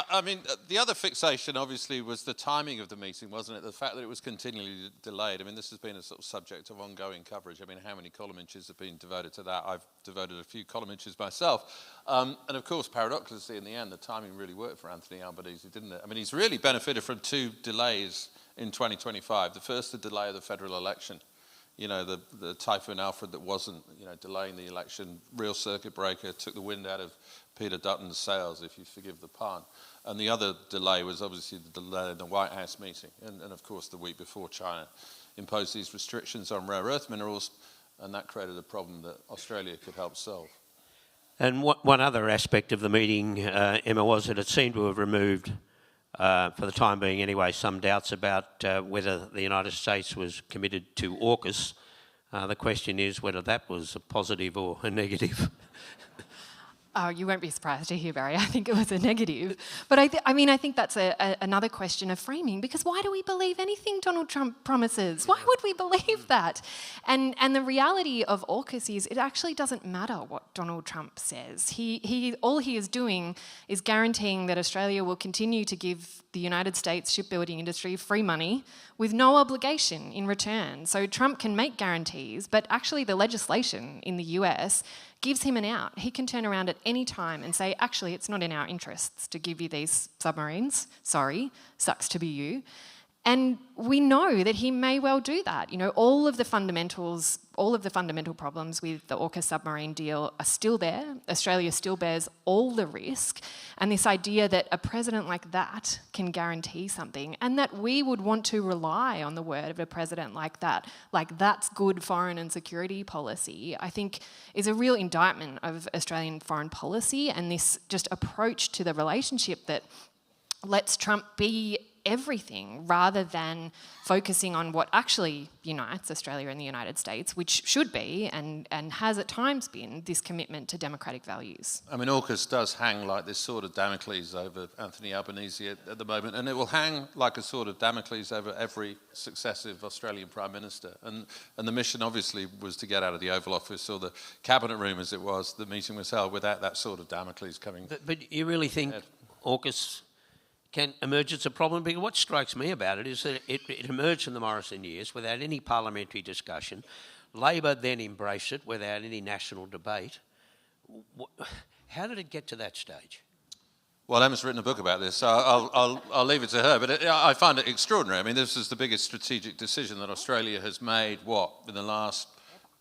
I mean, the other fixation, obviously, was the timing of the meeting, wasn't it? The fact that it was continually delayed. I mean, this has been a sort of subject of ongoing coverage. I mean, how many column inches have been devoted to that? I've devoted a few column inches myself. And, of course, paradoxically, in the end, the timing really worked for Anthony Albanese, didn't it? I mean, he's really benefited from two delays in 2025. The first, the delay of the federal election. You know, the Typhoon Alfred that wasn't, you know, delaying the election, real circuit breaker, took the wind out of Peter Dutton's sails, if you forgive the pun. And the other delay was obviously the delay in the White House meeting. And of course, the week before, China imposed these restrictions on rare earth minerals, and that created a problem that Australia could help solve. And one other aspect of the meeting, Emma, was that it seemed to have removed, for the time being anyway, some doubts about whether the United States was committed to AUKUS. The question is whether that was a positive or a negative. Oh, you won't be surprised to hear, Barry. I think it was a negative. But I think that's another question of framing, because why do we believe anything Donald Trump promises? Why would we believe that? And the reality of AUKUS is it actually doesn't matter what Donald Trump says. All he is doing is guaranteeing that Australia will continue to give the United States shipbuilding industry free money with no obligation in return. So Trump can make guarantees, but actually the legislation in the US gives him an out. He can turn around at any time and say, actually, it's not in our interests to give you these submarines. Sorry, sucks to be you. And we know that he may well do that. You know, all of the fundamental problems with the AUKUS submarine deal are still there. Australia still bears all the risk. And this idea that a president like that can guarantee something, and that we would want to rely on the word of a president like that's good foreign and security policy, I think is a real indictment of Australian foreign policy and this just approach to the relationship that lets Trump be everything rather than focusing on what actually unites Australia and the United States, which should be and has at times been this commitment to democratic values. I mean, AUKUS does hang like this sword of Damocles over Anthony Albanese at the moment, and it will hang like a sword of Damocles over every successive Australian Prime Minister. And the mission obviously was to get out of the Oval Office, or the cabinet room as it was. The meeting was held without that sword of Damocles coming. But you really think AUKUS can emerge as a problem? Because what strikes me about it is that it emerged in the Morrison years without any parliamentary discussion. Labor then embraced it without any national debate. How did it get to that stage? Well, Emma's written a book about this, so I'll leave it to her. But I find it extraordinary. I mean, this is the biggest strategic decision that Australia has made, in the last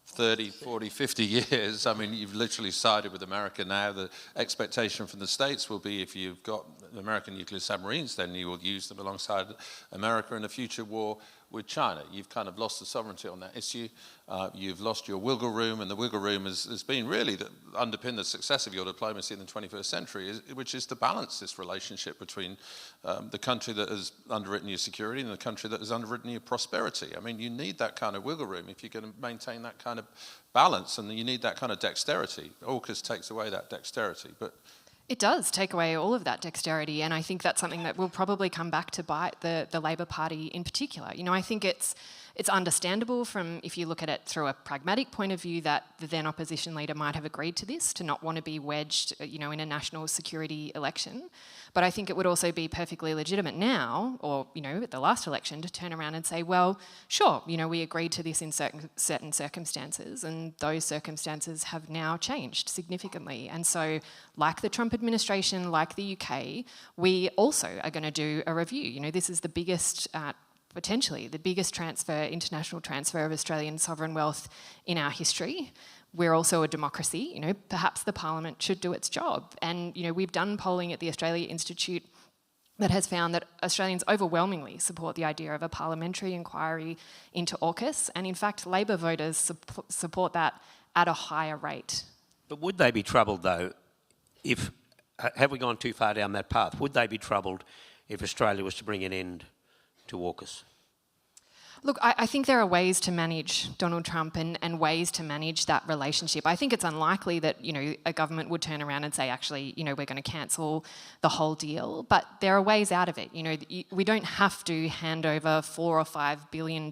30, 40, 50 years. I mean, you've literally sided with America now. The expectation from the States will be if you've got American nuclear submarines, then you will use them alongside America in a future war with China. You've kind of lost the sovereignty on that issue. You've lost your wiggle room, and the wiggle room has been really underpinned the success of your diplomacy in the 21st century, which is to balance this relationship between the country that has underwritten your security and the country that has underwritten your prosperity. I mean, you need that kind of wiggle room if you're going to maintain that kind of balance, and you need that kind of dexterity. AUKUS takes away that dexterity, but it does take away all of that dexterity, and I think that's something that will probably come back to bite the Labor Party in particular. You know, I think it's understandable from, if you look at it through a pragmatic point of view, that the then opposition leader might have agreed to this, to not want to be wedged, in a national security election. But I think it would also be perfectly legitimate now, or, at the last election, to turn around and say, well, sure, we agreed to this in certain circumstances, and those circumstances have now changed significantly. And so, like the Trump administration, like the UK, we also are going to do a review. This is the biggest potentially the biggest international transfer of Australian sovereign wealth in our history. We're also a democracy, perhaps the Parliament should do its job. And, we've done polling at the Australia Institute that has found that Australians overwhelmingly support the idea of a parliamentary inquiry into AUKUS, and in fact, Labor voters support that at a higher rate. But would they be troubled, though, have we gone too far down that path? Would they be troubled if Australia was to bring an end to AUKUS? Look, I think there are ways to manage Donald Trump and ways to manage that relationship. I think it's unlikely that, a government would turn around and say, actually, we're going to cancel the whole deal. But there are ways out of it. We don't have to hand over $4 or $5 billion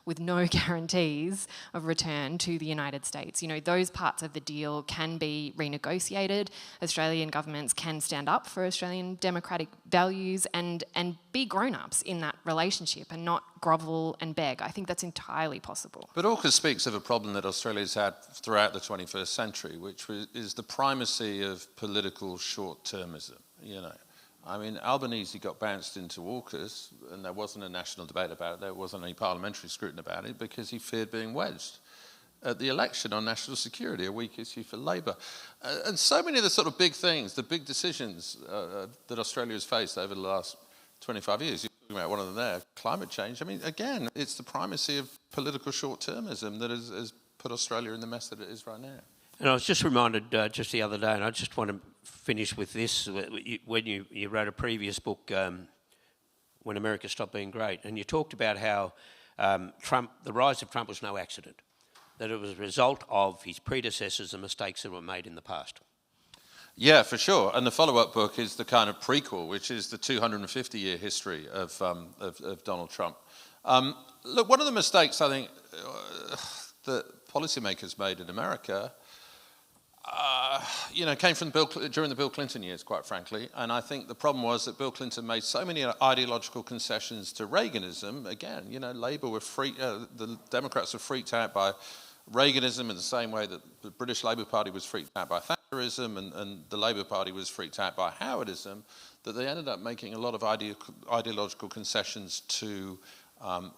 with no guarantees of return to the United States. Those parts of the deal can be renegotiated. Australian governments can stand up for Australian democratic values and be grown-ups in that relationship and not grovel and beg. I think that's entirely possible. But AUKUS speaks of a problem that Australia's had throughout the 21st century, which is the primacy of political short-termism, I mean, Albanese got bounced into AUKUS, and there wasn't a national debate about it, there wasn't any parliamentary scrutiny about it, because he feared being wedged at the election on national security, a weak issue for Labor. And so many of the sort of big things, the big decisions that Australia has faced over the last 25 years, you're talking about one of them there, climate change. I mean, again, it's the primacy of political short-termism that has put Australia in the mess that it is right now. And I was just reminded just the other day, and I just want to finish with this, when you wrote a previous book, When America Stopped Being Great, and you talked about how the rise of Trump was no accident, that it was a result of his predecessors and mistakes that were made in the past. Yeah, for sure. And the follow-up book is the kind of prequel, which is the 250-year history of Donald Trump. Look, one of the mistakes I think that policymakers made in America, came from during the Bill Clinton years, quite frankly. And I think the problem was that Bill Clinton made so many ideological concessions to Reaganism. Again, Labour were the Democrats were freaked out by Reaganism in the same way that the British Labour Party was freaked out by Thatcherism and the Labour Party was freaked out by Howardism, that they ended up making a lot of ideological concessions to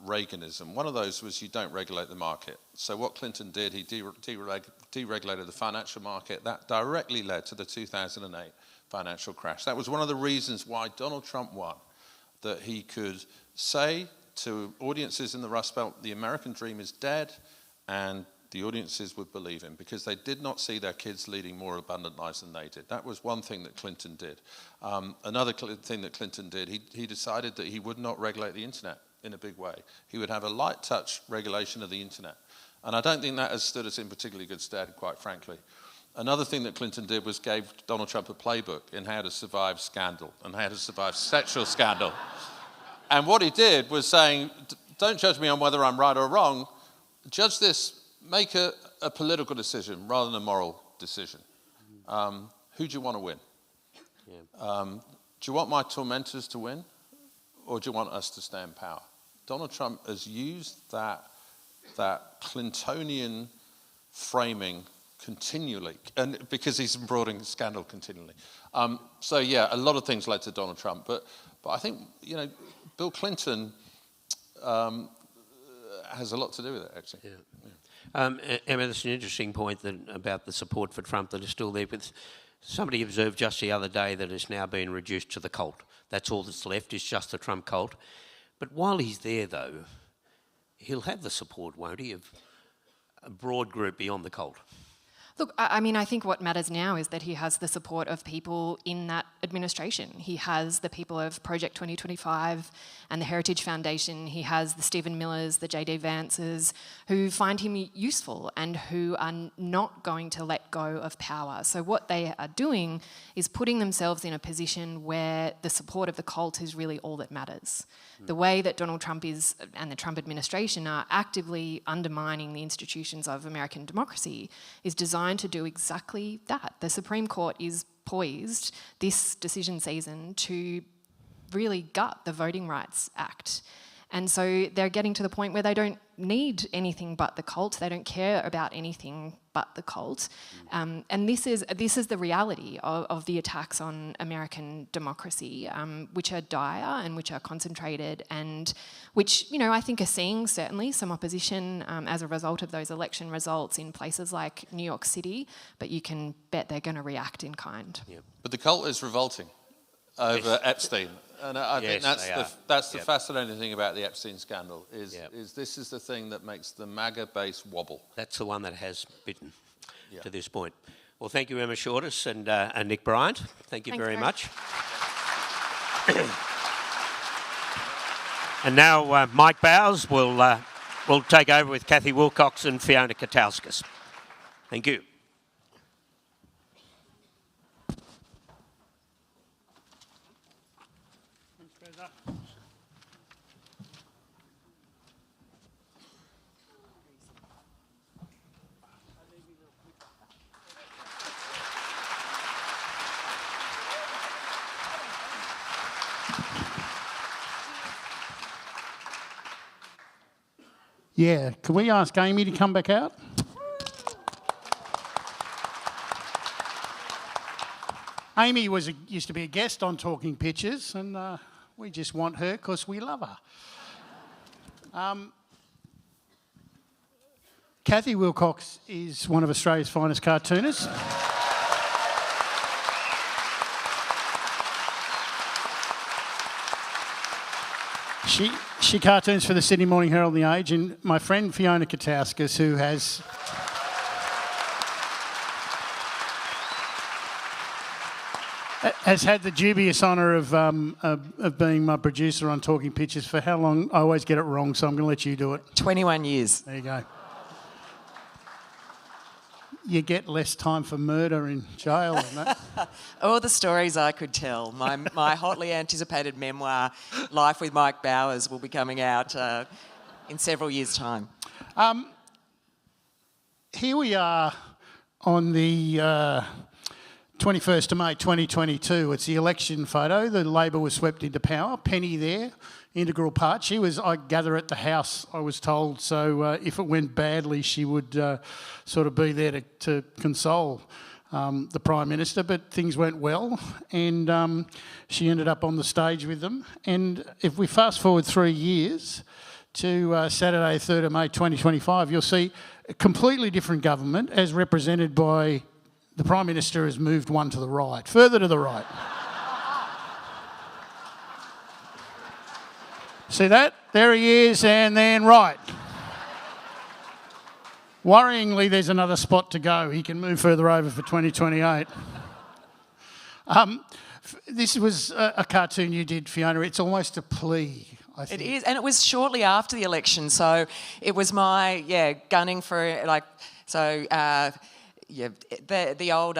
Reaganism. One of those was you don't regulate the market. So what Clinton did, he deregulated the financial market. That directly led to the 2008 financial crash. That was one of the reasons why Donald Trump won, that he could say to audiences in the Rust Belt, the American dream is dead, and the audiences would believe him because they did not see their kids leading more abundant lives than they did. That was one thing that Clinton did. Another thing that Clinton did, he decided that he would not regulate the internet in a big way. He would have a light touch regulation of the internet. And I don't think that has stood us in particularly good stead, quite frankly. Another thing that Clinton did was gave Donald Trump a playbook in how to survive scandal and how to survive sexual scandal. And what he did was saying, don't judge me on whether I'm right or wrong, judge this, make a political decision rather than a moral decision. Who do you want to win? Yeah. Do you want my tormentors to win, or do you want us to stay in power? Donald Trump has used that Clintonian framing continually, and because he's embroiled in scandal continually. So yeah, a lot of things led to Donald Trump, but I think, you know, Bill Clinton has a lot to do with it, actually. Yeah. Emma, that's an interesting point about the support for Trump that is still there. But somebody observed just the other day that it's now been reduced to the cult. That's all that's left, is just the Trump cult. But while he's there, though, he'll have the support, won't he, of a broad group beyond the cult. Look, I mean, I think what matters now is that he has the support of people in that administration. He has the people of Project 2025 and the Heritage Foundation. He has the Stephen Millers, the JD Vances, who find him useful and who are not going to let go of power. So what they are doing is putting themselves in a position where the support of the cult is really all that matters. The way that Donald Trump is and the Trump administration are actively undermining the institutions of American democracy is designed to do exactly that. The Supreme Court is poised this decision season to really gut the Voting Rights Act. And so they're getting to the point where they don't need anything but the cult. They don't care about anything but the cult. And this is the reality of the attacks on American democracy, which are dire and which are concentrated and which, you know, I think are seeing certainly some opposition as a result of those election results in places like New York City, but you can bet they're going to react in kind. Yep. But the cult is revolting over Epstein. And I think that's the fascinating thing about the Epstein scandal is this is the thing that makes the MAGA base wobble. That's the one that has bitten to this point. Well, thank you, Emma Shortis and Nick Bryant. Thank you very much. And now Mike Bowers will take over with Cathy Wilcox and Fiona Katauskas. Thank you. Yeah, can we ask Amy to come back out? Amy used to be a guest on Talking Pictures, and we just want her because we love her. Cathy Wilcox is one of Australia's finest cartoonists. She cartoons for the Sydney Morning Herald and The Age, and my friend Fiona Katauskas, who has had the dubious honour of being my producer on Talking Pictures for how long? I always get it wrong, so I'm going to let you do it. 21 years. There you go. You get less time for murder in jail and that. All the stories I could tell. My hotly anticipated memoir, Life with Mike Bowers, will be coming out in several years' time. Here we are on the 21st of May 2022. It's the election photo. The Labor was swept into power. Penny there, integral part. She was, I gather, at the House, I was told, so if it went badly, she would sort of be there to console the Prime Minister, but things went well, and she ended up on the stage with them. And if we fast forward 3 years to Saturday, 3rd of May 2025, you'll see a completely different government as represented by the Prime Minister has moved one to the right, further to the right. See that? There he is, and then right. Worryingly, there's another spot to go. He can move further over for 2028. This was a cartoon you did, Fiona. It's almost a plea, I think. It is, and it was shortly after the election, so it was my, gunning for, the old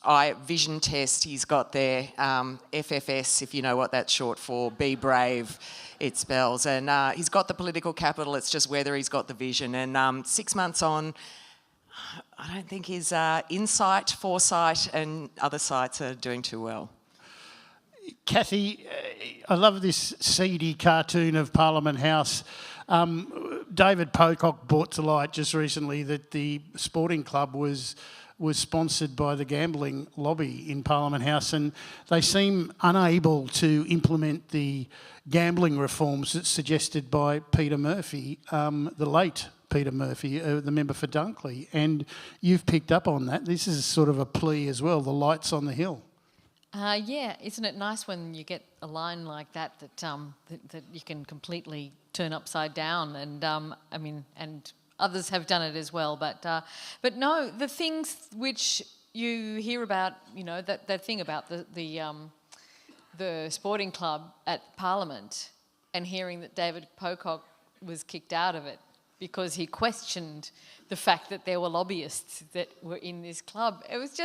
eye vision test he's got there, FFS, if you know what that's short for, be brave, it spells. And he's got the political capital, it's just whether he's got the vision. And 6 months on, I don't think his insight, foresight and other sites are doing too well. Cathy, I love this seedy cartoon of Parliament House. David Pocock brought to light just recently that the sporting club was sponsored by the gambling lobby in Parliament House, and they seem unable to implement the gambling reforms that's suggested by Peter Murphy, the late Peter Murphy, the member for Dunkley. And you've picked up on that. This is sort of a plea as well, the lights on the hill. Yeah, isn't it nice when you get a line like that that you can completely turn upside down? And and others have done it as well. But no, the things which you hear about, that thing about the sporting club at Parliament, and hearing that David Pocock was kicked out of it because he questioned the fact that there were lobbyists that were in this club. It's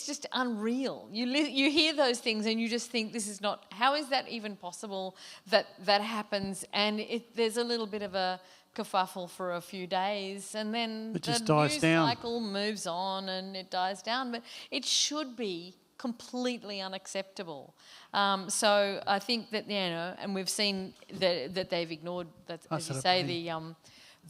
just unreal. You hear those things and you just think, this is not, how is that even possible that happens? And there's a little bit of a kerfuffle for a few days, and then it just dies down. Cycle moves on and it dies down. But it should be completely unacceptable. So I think that, and we've seen that they've ignored that, as you say,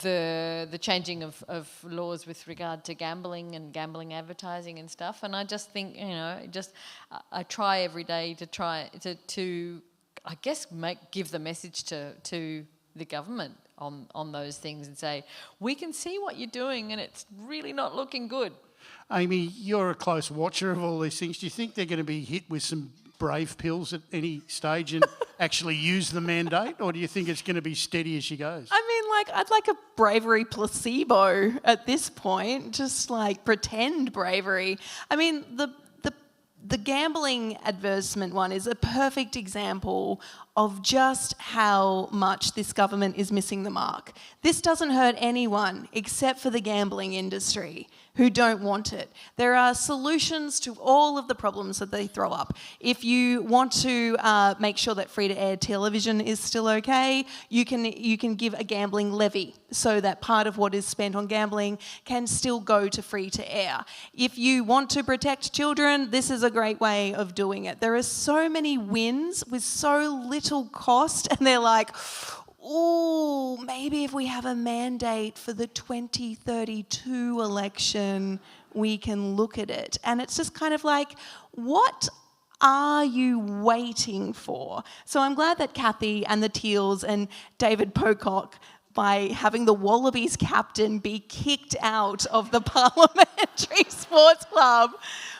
the changing of laws with regard to gambling and gambling advertising and stuff. And I just think, I try every day to I guess give the message to the government on those things and say, we can see what you're doing and it's really not looking good. Amy, you're a close watcher of all these things. Do you think they're going to be hit with some brave pills at any stage and actually use the mandate, or do you think it's going to be steady as she goes? I'd like a bravery placebo at this point, just pretend bravery. The gambling advertisement one is a perfect example of just how much this government is missing the mark. This doesn't hurt anyone except for the gambling industry who don't want it. There are solutions to all of the problems that they throw up. If you want to make sure that free-to-air television is still okay, you can give a gambling levy so that part of what is spent on gambling can still go to free-to-air. If you want to protect children, this is a great way of doing it. There are so many wins with so little cost, and they're like, ooh, maybe if we have a mandate for the 2032 election, we can look at it. And it's just kind of like, what are you waiting for? So I'm glad that Cathy and the Teals and David Pocock, by having the Wallabies captain be kicked out of the Parliamentary Sports Club,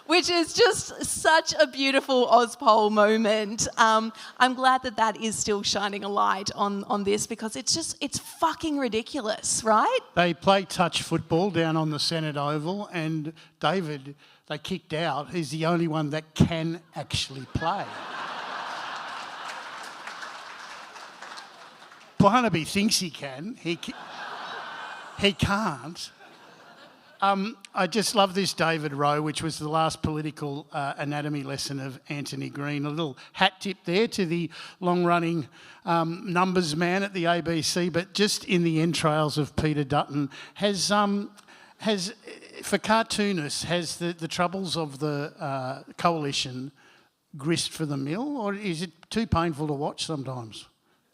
which is just such a beautiful Ozpol moment. I'm glad that is still shining a light on this, because it's fucking ridiculous, right? They play touch football down on the Senate Oval, and David, they kicked out. He's the only one that can actually play. Barnaby thinks he can. He can't. I just love this David Rowe, which was the last political anatomy lesson of Anthony Green. A little hat tip there to the long-running numbers man at the ABC, but just in the entrails of Peter Dutton, has for cartoonists, has the troubles of the coalition grist for the mill, or is it too painful to watch sometimes?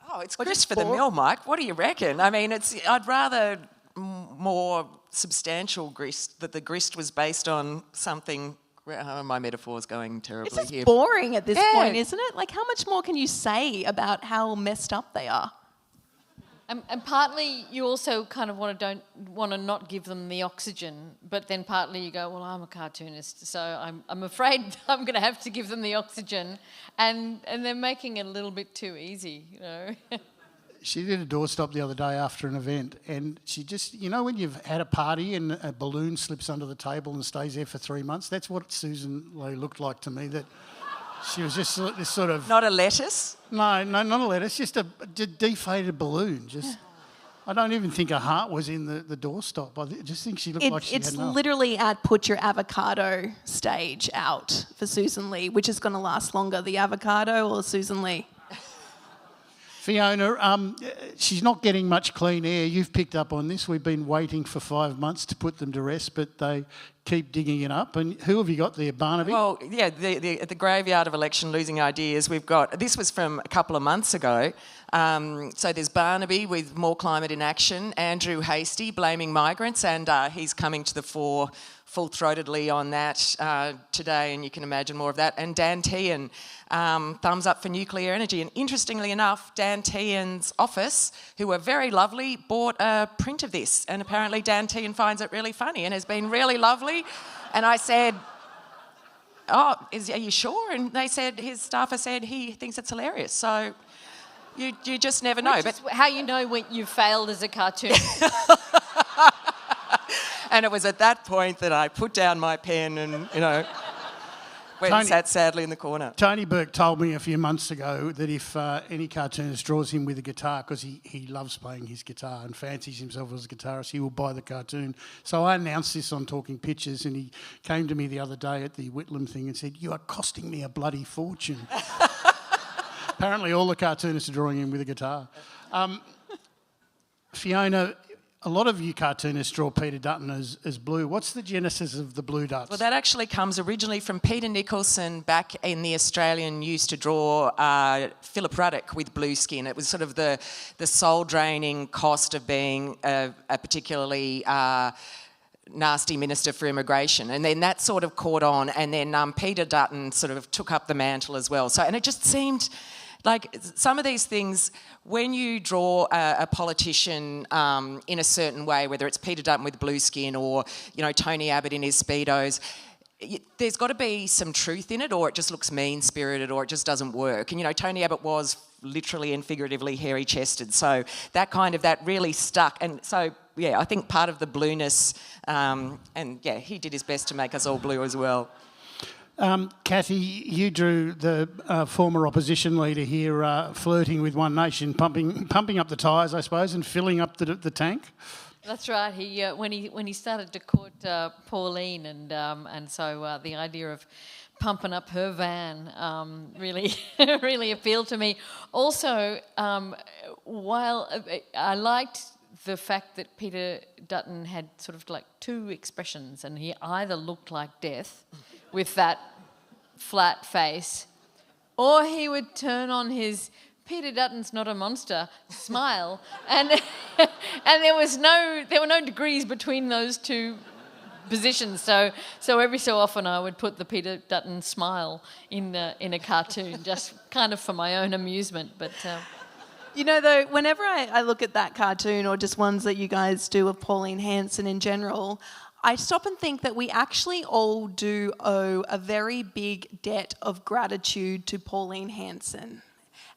Oh, it's grist for the mill, Mike. What do you reckon? I'd rather more substantial grist, that the grist was based on something. My metaphor's going terribly it's here. It's boring at this point, isn't it? How much more can you say about how messed up they are? And partly you also kind of don't want to not give them the oxygen, but then partly you go, well, I'm a cartoonist, so I'm afraid I'm going to have to give them the oxygen, and they're making it a little bit too easy, She did a doorstop the other day after an event, and she just, when you've had a party and a balloon slips under the table and stays there for 3 months, that's what Susan Lee looked like to me, that she was just this sort of... Not a lettuce? No, not a lettuce, just a deflated balloon. I don't even think her heart was in the doorstop. I just think she looked like she had enough. It's literally at put your avocado stage out for Susan Lee. Which is going to last longer, the avocado or Susan Lee? Fiona, she's not getting much clean air. You've picked up on this. We've been waiting for 5 months to put them to rest, but they keep digging it up. And who have you got there, Barnaby? Well, yeah, the graveyard of election losing ideas, we've got, this was from a couple of months ago. So there's Barnaby with More Climate in Action, Andrew Hastie blaming migrants, and he's coming to the fore full-throatedly on that today, and you can imagine more of that. And Dan Tehan, thumbs up for nuclear energy. And interestingly enough, Dan Tehan's office, who were very lovely, bought a print of this, and apparently Dan Tehan finds it really funny and has been really lovely. And I said, are you sure? And they said, his staffer said he thinks it's hilarious. So you just never know. But how you know when you failed as a cartoonist. And it was at that point that I put down my pen and, went and sat sadly in the corner. Tony Burke told me a few months ago that if any cartoonist draws him with a guitar, because he loves playing his guitar and fancies himself as a guitarist, he will buy the cartoon. So I announced this on Talking Pictures, and he came to me the other day at the Whitlam thing and said, "You are costing me a bloody fortune." Apparently all the cartoonists are drawing him with a guitar. Fiona, a lot of you cartoonists draw Peter Dutton as blue. What's the genesis of the blue Dutts? Well, that actually comes originally from Peter Nicholson back in The Australian, used to draw Philip Ruddock with blue skin. It was sort of the soul-draining cost of being a particularly nasty Minister for Immigration. And then that sort of caught on, and then Peter Dutton sort of took up the mantle as well. So, and it just seemed like some of these things, when you draw a politician in a certain way, whether it's Peter Dutton with blue skin or, Tony Abbott in his Speedos, there's got to be some truth in it, or it just looks mean-spirited, or it just doesn't work. And, Tony Abbott was literally and figuratively hairy-chested, so that really stuck. And so, yeah, I think part of the blueness, and yeah, he did his best to make us all blue as well. Cathy, you drew the former opposition leader here flirting with One Nation, pumping up the tyres, I suppose, and filling up the tank. That's right. He when he started to court Pauline, and so the idea of pumping up her van really really appealed to me. Also, while I liked the fact that Peter Dutton had sort of like two expressions, and he either looked like death with that flat face, or he would turn on his Peter Dutton's not a monster smile, and there were no degrees between those two positions. So every so often I would put the Peter Dutton smile in a cartoon, just kind of for my own amusement, but. Though, whenever I look at that cartoon, or just ones that you guys do of Pauline Hanson in general, I stop and think that we actually all do owe a very big debt of gratitude to Pauline Hanson.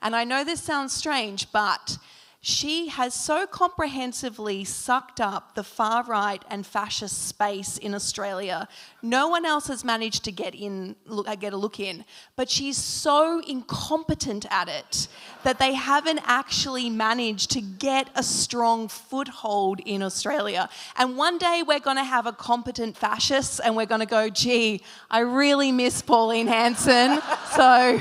And I know this sounds strange, but she has so comprehensively sucked up the far-right and fascist space in Australia. No one else has managed to get a look in, but she's so incompetent at it that they haven't actually managed to get a strong foothold in Australia. And one day we're going to have a competent fascist, and we're going to go, gee, I really miss Pauline Hanson. So...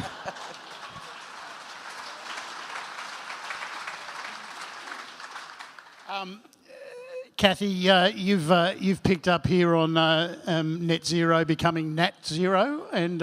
Cathy, you've picked up here on net zero becoming nat zero, and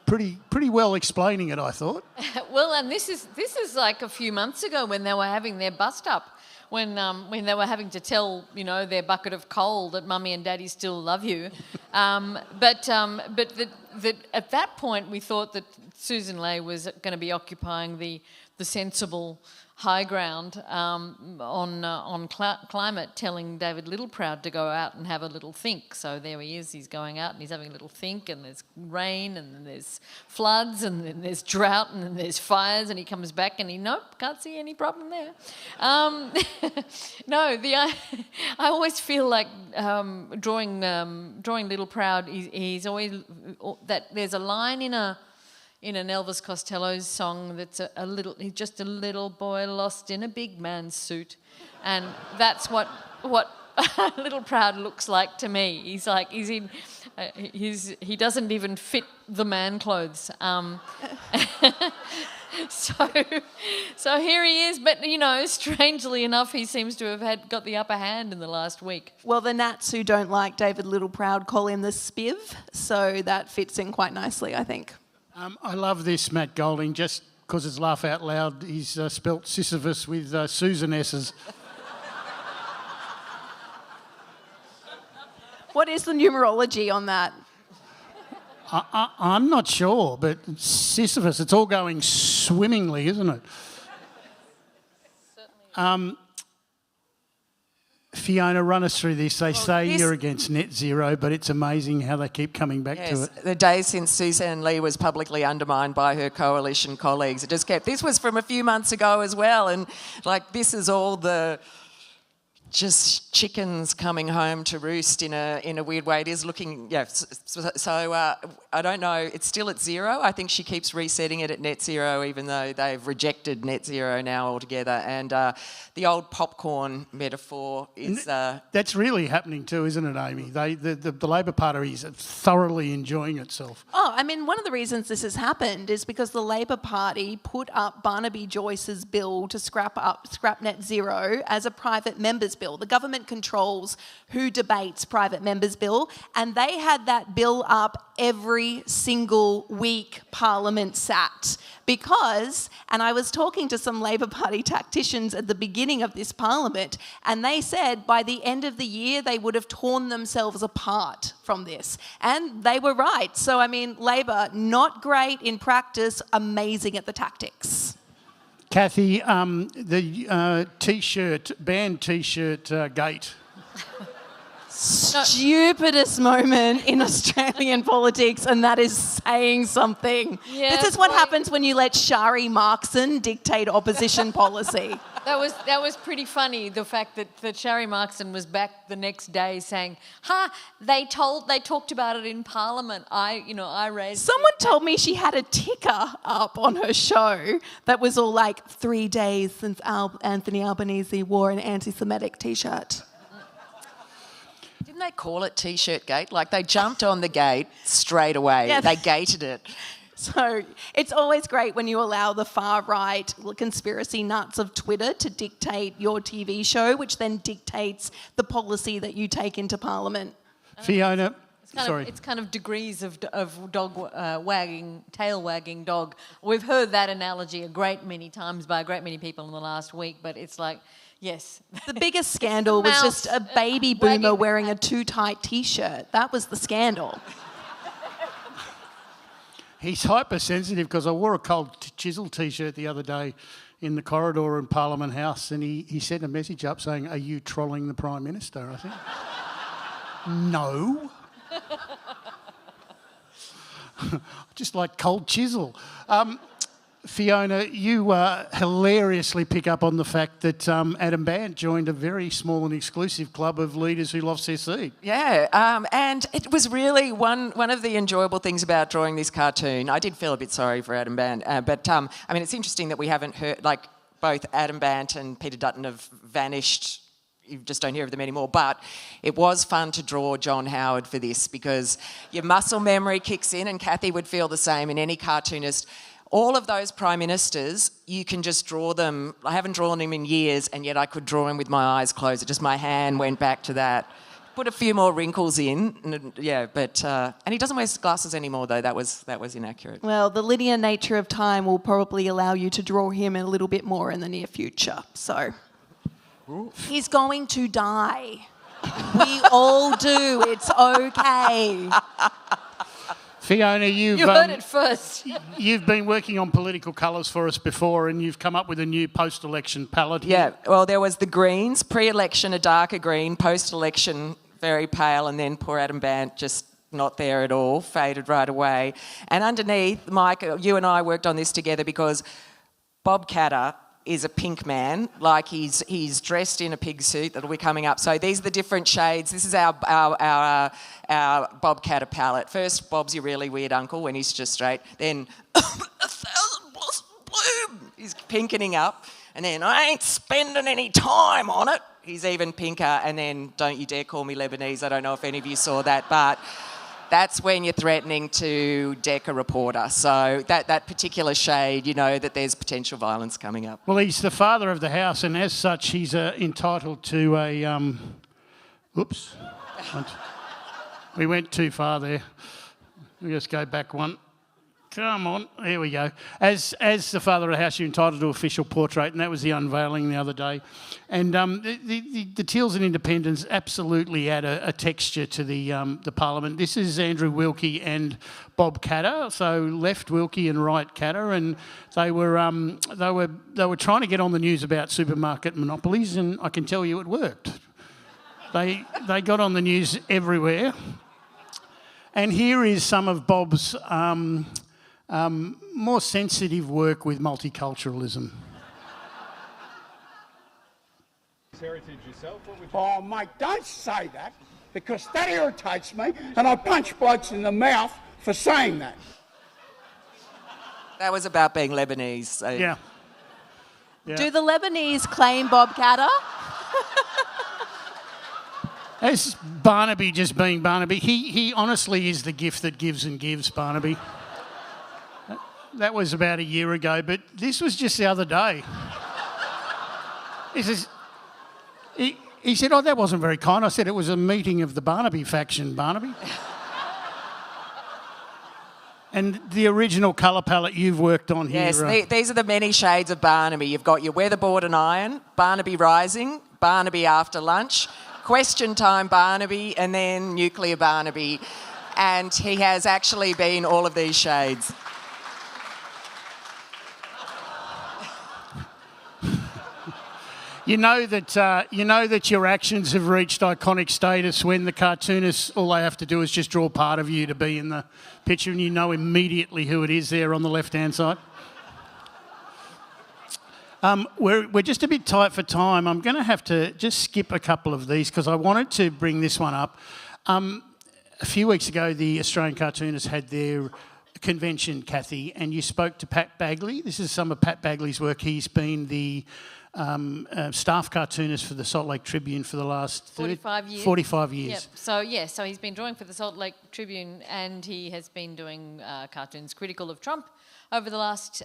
pretty well explaining it, I thought. Well, and this is like a few months ago when they were having their bust up, when they were having to tell their bucket of coal that Mummy and Daddy still love you, but that at that point we thought that Susan Ley was going to be occupying the sensible high ground on climate, telling David Littleproud to go out and have a little think. So there he is, he's going out and he's having a little think, and there's rain, and then there's floods, and then there's drought, and then there's fires, and he comes back and nope, can't see any problem there. I always feel like drawing Littleproud, he's always, that there's a line in an Elvis Costello's song that's he's just a little boy lost in a big man's suit, and that's what Littleproud looks like to me. He's like he doesn't even fit the man clothes. So here he is, but strangely enough, he seems to have got the upper hand in the last week. Well, the Nats who don't like David Littleproud call him the Spiv, so that fits in quite nicely, I think. I love this, Matt Golding, just because it's laugh out loud. He's spelt Sisyphus with Susan S's. What is the numerology on that? I'm not sure, but Sisyphus, it's all going swimmingly, isn't it? Fiona, run us through this. They say you're against net zero, but it's amazing how they keep coming back to it. The day since Suzanne Lee was publicly undermined by her coalition colleagues, it just kept... This was from a few months ago as well, and this is all the... just chickens coming home to roost in a weird way. It is looking, I don't know. It's still at zero. I think she keeps resetting it at net zero, even though they've rejected net zero now altogether. And the old popcorn metaphor is... That's really happening too, isn't it, Amy? The Labor Party is thoroughly enjoying itself. Oh, I mean, one of the reasons this has happened is because the Labor Party put up Barnaby Joyce's bill to scrap net zero as a private member's bill. The government controls who debates private members' bill, and they had that bill up every single week Parliament sat. Because, and I was talking to some Labor Party tacticians at the beginning of this Parliament, and they said by the end of the year they would have torn themselves apart from this. And they were right. So, I mean, Labor, not great in practice, amazing at the tactics. Cathy, the banned T-shirt gate. Stupidest moment in Australian politics, and that is saying something. Yeah, this is what happens when you let Shari Markson dictate opposition policy. That was pretty funny, the fact that Shari Markson was back the next day saying, they talked about it in Parliament. I raised... Someone told me she had a ticker up on her show that was all 3 days since Anthony Albanese wore an anti-Semitic T-shirt. Didn't they call it T-shirt gate? They jumped on the gate straight away. Yeah. They gated it. So it's always great when you allow the far-right conspiracy nuts of Twitter to dictate your TV show, which then dictates the policy that you take into Parliament. Fiona, it's kind of degrees of dog tail wagging dog. We've heard that analogy a great many times by a great many people in the last week, but it's yes. The biggest scandal was just a baby boomer wearing a too tight T-shirt. That was the scandal. He's hypersensitive because I wore a cold chisel T-shirt the other day in the corridor in Parliament House, and he sent a message up saying, "Are you trolling the Prime Minister?" I think. No. Just like cold chisel. Fiona, you hilariously pick up on the fact that Adam Bandt joined a very small and exclusive club of leaders who lost their seat. Yeah, and it was really one of the enjoyable things about drawing this cartoon. I did feel a bit sorry for Adam Bandt, but it's interesting that we haven't heard, both Adam Bandt and Peter Dutton have vanished. You just don't hear of them anymore. But it was fun to draw John Howard for this because your muscle memory kicks in, and Cathy would feel the same, and any cartoonist. All of those prime ministers, you can just draw them. I haven't drawn them in years, and yet I could draw him with my eyes closed. My hand went back to that. Put a few more wrinkles in, and he doesn't wear glasses anymore, though. That was inaccurate. Well, the linear nature of time will probably allow you to draw him a little bit more in the near future. So he's going to die. We all do. It's okay. Fiona, you heard it first. You've been working on political colours for us before, and you've come up with a new post-election palette. Yeah, well, there was the greens, pre-election a darker green, post-election very pale, and then poor Adam Bandt just not there at all, faded right away. And underneath, Mike, you and I worked on this together because Bob Katter is a pink man, he's dressed in a pig suit that'll be coming up. So these are the different shades. This is our Bob Katter palette. First, Bob's your really weird uncle when he's just straight. Then, 1,000 blossom bloom. He's pinkening up. And then, I ain't spending any time on it. He's even pinker. And then, don't you dare call me Lebanese. I don't know if any of you saw that, but that's when you're threatening to deck a reporter. So that particular shade, you know that there's potential violence coming up. Well, he's the father of the house, and as such, he's entitled to a... Oops. We went too far there. We'll just go back one. Come on, here we go. As the father of the house, you're entitled to official portrait, and that was the unveiling the other day. And the Teals and Independents absolutely add a texture to the Parliament. This is Andrew Wilkie and Bob Katter, so left Wilkie and right Katter, and they were trying to get on the news about supermarket monopolies, and I can tell you it worked. They got on the news everywhere. And here is some of Bob's more sensitive work with multiculturalism. Heritage yourself? Oh, mate, don't say that, because that irritates me, and I punch blokes in the mouth for saying that. That was about being Lebanese. So. Yeah. Do the Lebanese claim Bob Katter? As Barnaby just being Barnaby, he honestly is the gift that gives and gives, Barnaby. That was about a year ago, but this was just the other day. He says, he said, oh, that wasn't very kind. I said, it was a meeting of the Barnaby faction, Barnaby. And the original colour palette you've worked on here. Yes, these are the many shades of Barnaby. You've got your weatherboard and iron, Barnaby Rising, Barnaby After Lunch, Question Time Barnaby, and then Nuclear Barnaby. And he has actually been all of these shades. You know that your actions have reached iconic status when the cartoonists, all they have to do is just draw part of you to be in the picture, and you know immediately who it is there on the left-hand side. We're just a bit tight for time. I'm going to have to just skip a couple of these because I wanted to bring this one up. A few weeks ago, the Australian cartoonists had their convention, Cathy, and you spoke to Pat Bagley. This is some of Pat Bagley's work. He's been the staff cartoonist for the Salt Lake Tribune for the last 45 years. 45 years. Yep. So he's been drawing for the Salt Lake Tribune, and he has been doing cartoons critical of Trump over the last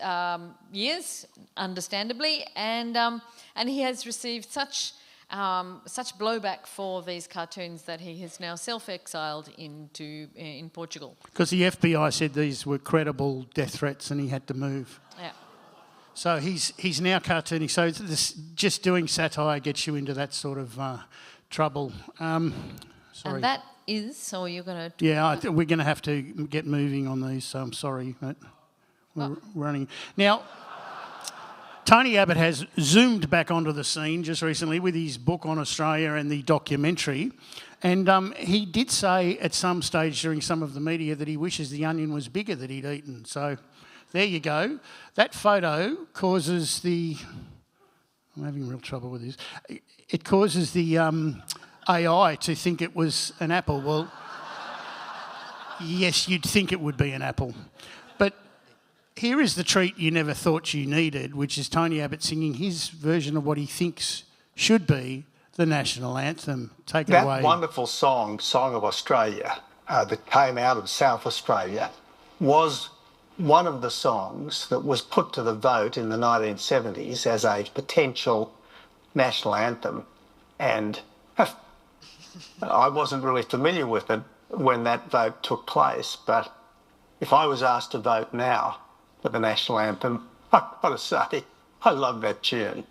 years, understandably, and he has received such blowback for these cartoons that he has now self-exiled in Portugal. Because the FBI said these were credible death threats, and he had to move. Yeah. So he's now cartooning. So just doing satire gets you into that sort of trouble. Sorry. And that is, so you're going to... Yeah, we're going to have to get moving on these, so I'm sorry. But we're running. Now, Tony Abbott has zoomed back onto the scene just recently with his book on Australia and the documentary. And he did say at some stage during some of the media that he wishes the onion was bigger that he'd eaten. So... there you go. That photo causes the... I'm having real trouble with this. It causes the AI to think it was an apple. Well, yes, you'd think it would be an apple. But here is the treat you never thought you needed, which is Tony Abbott singing his version of what he thinks should be the national anthem. Take it away. That wonderful song, Song of Australia, that came out of South Australia, was... one of the songs that was put to the vote in the 1970s as a potential national anthem, and I wasn't really familiar with it when that vote took place, but if I was asked to vote now for the national anthem, I've got to say, I love that tune.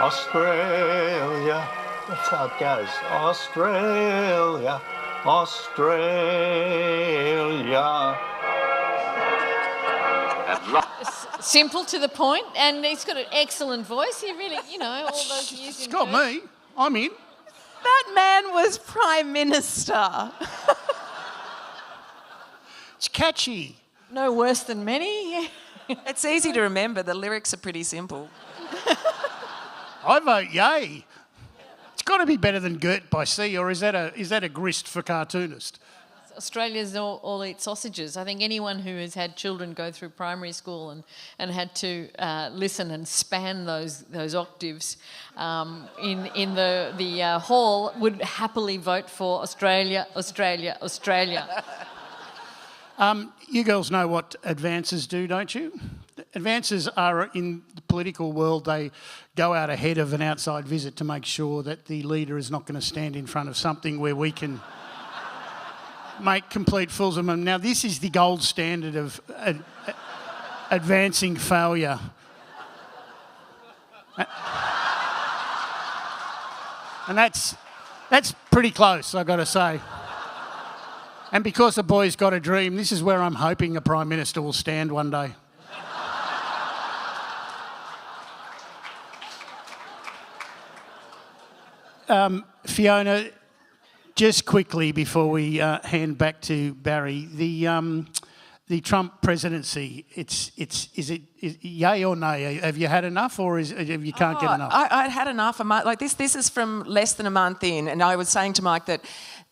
Australia. That's how it goes. Australia, Australia. Simple to the point, and he's got an excellent voice. He really, all those years. It's got me. I'm in. That man was Prime Minister. It's catchy. No worse than many. It's easy to remember. The lyrics are pretty simple. I vote yay. It's got to be better than Girt by Sea, or is that a grist for cartoonist? Australians all eat sausages. I think anyone who has had children go through primary school and had to listen and span those octaves in the hall would happily vote for Australia, Australia, Australia. You girls know what advances do, don't you? Advances are, in the political world, they go out ahead of an outside visit to make sure that the leader is not going to stand in front of something where we can make complete fools of them. Now, this is the gold standard of advancing failure. And that's pretty close, I've got to say. And because the boy's got a dream, this is where I'm hoping the Prime Minister will stand one day. Fiona, just quickly before we hand back to Barrie, the Trump presidency, is it yay or nay? Have you had enough, or have you can't get enough? I'd had enough. This is from less than a month in, and I was saying to Mike that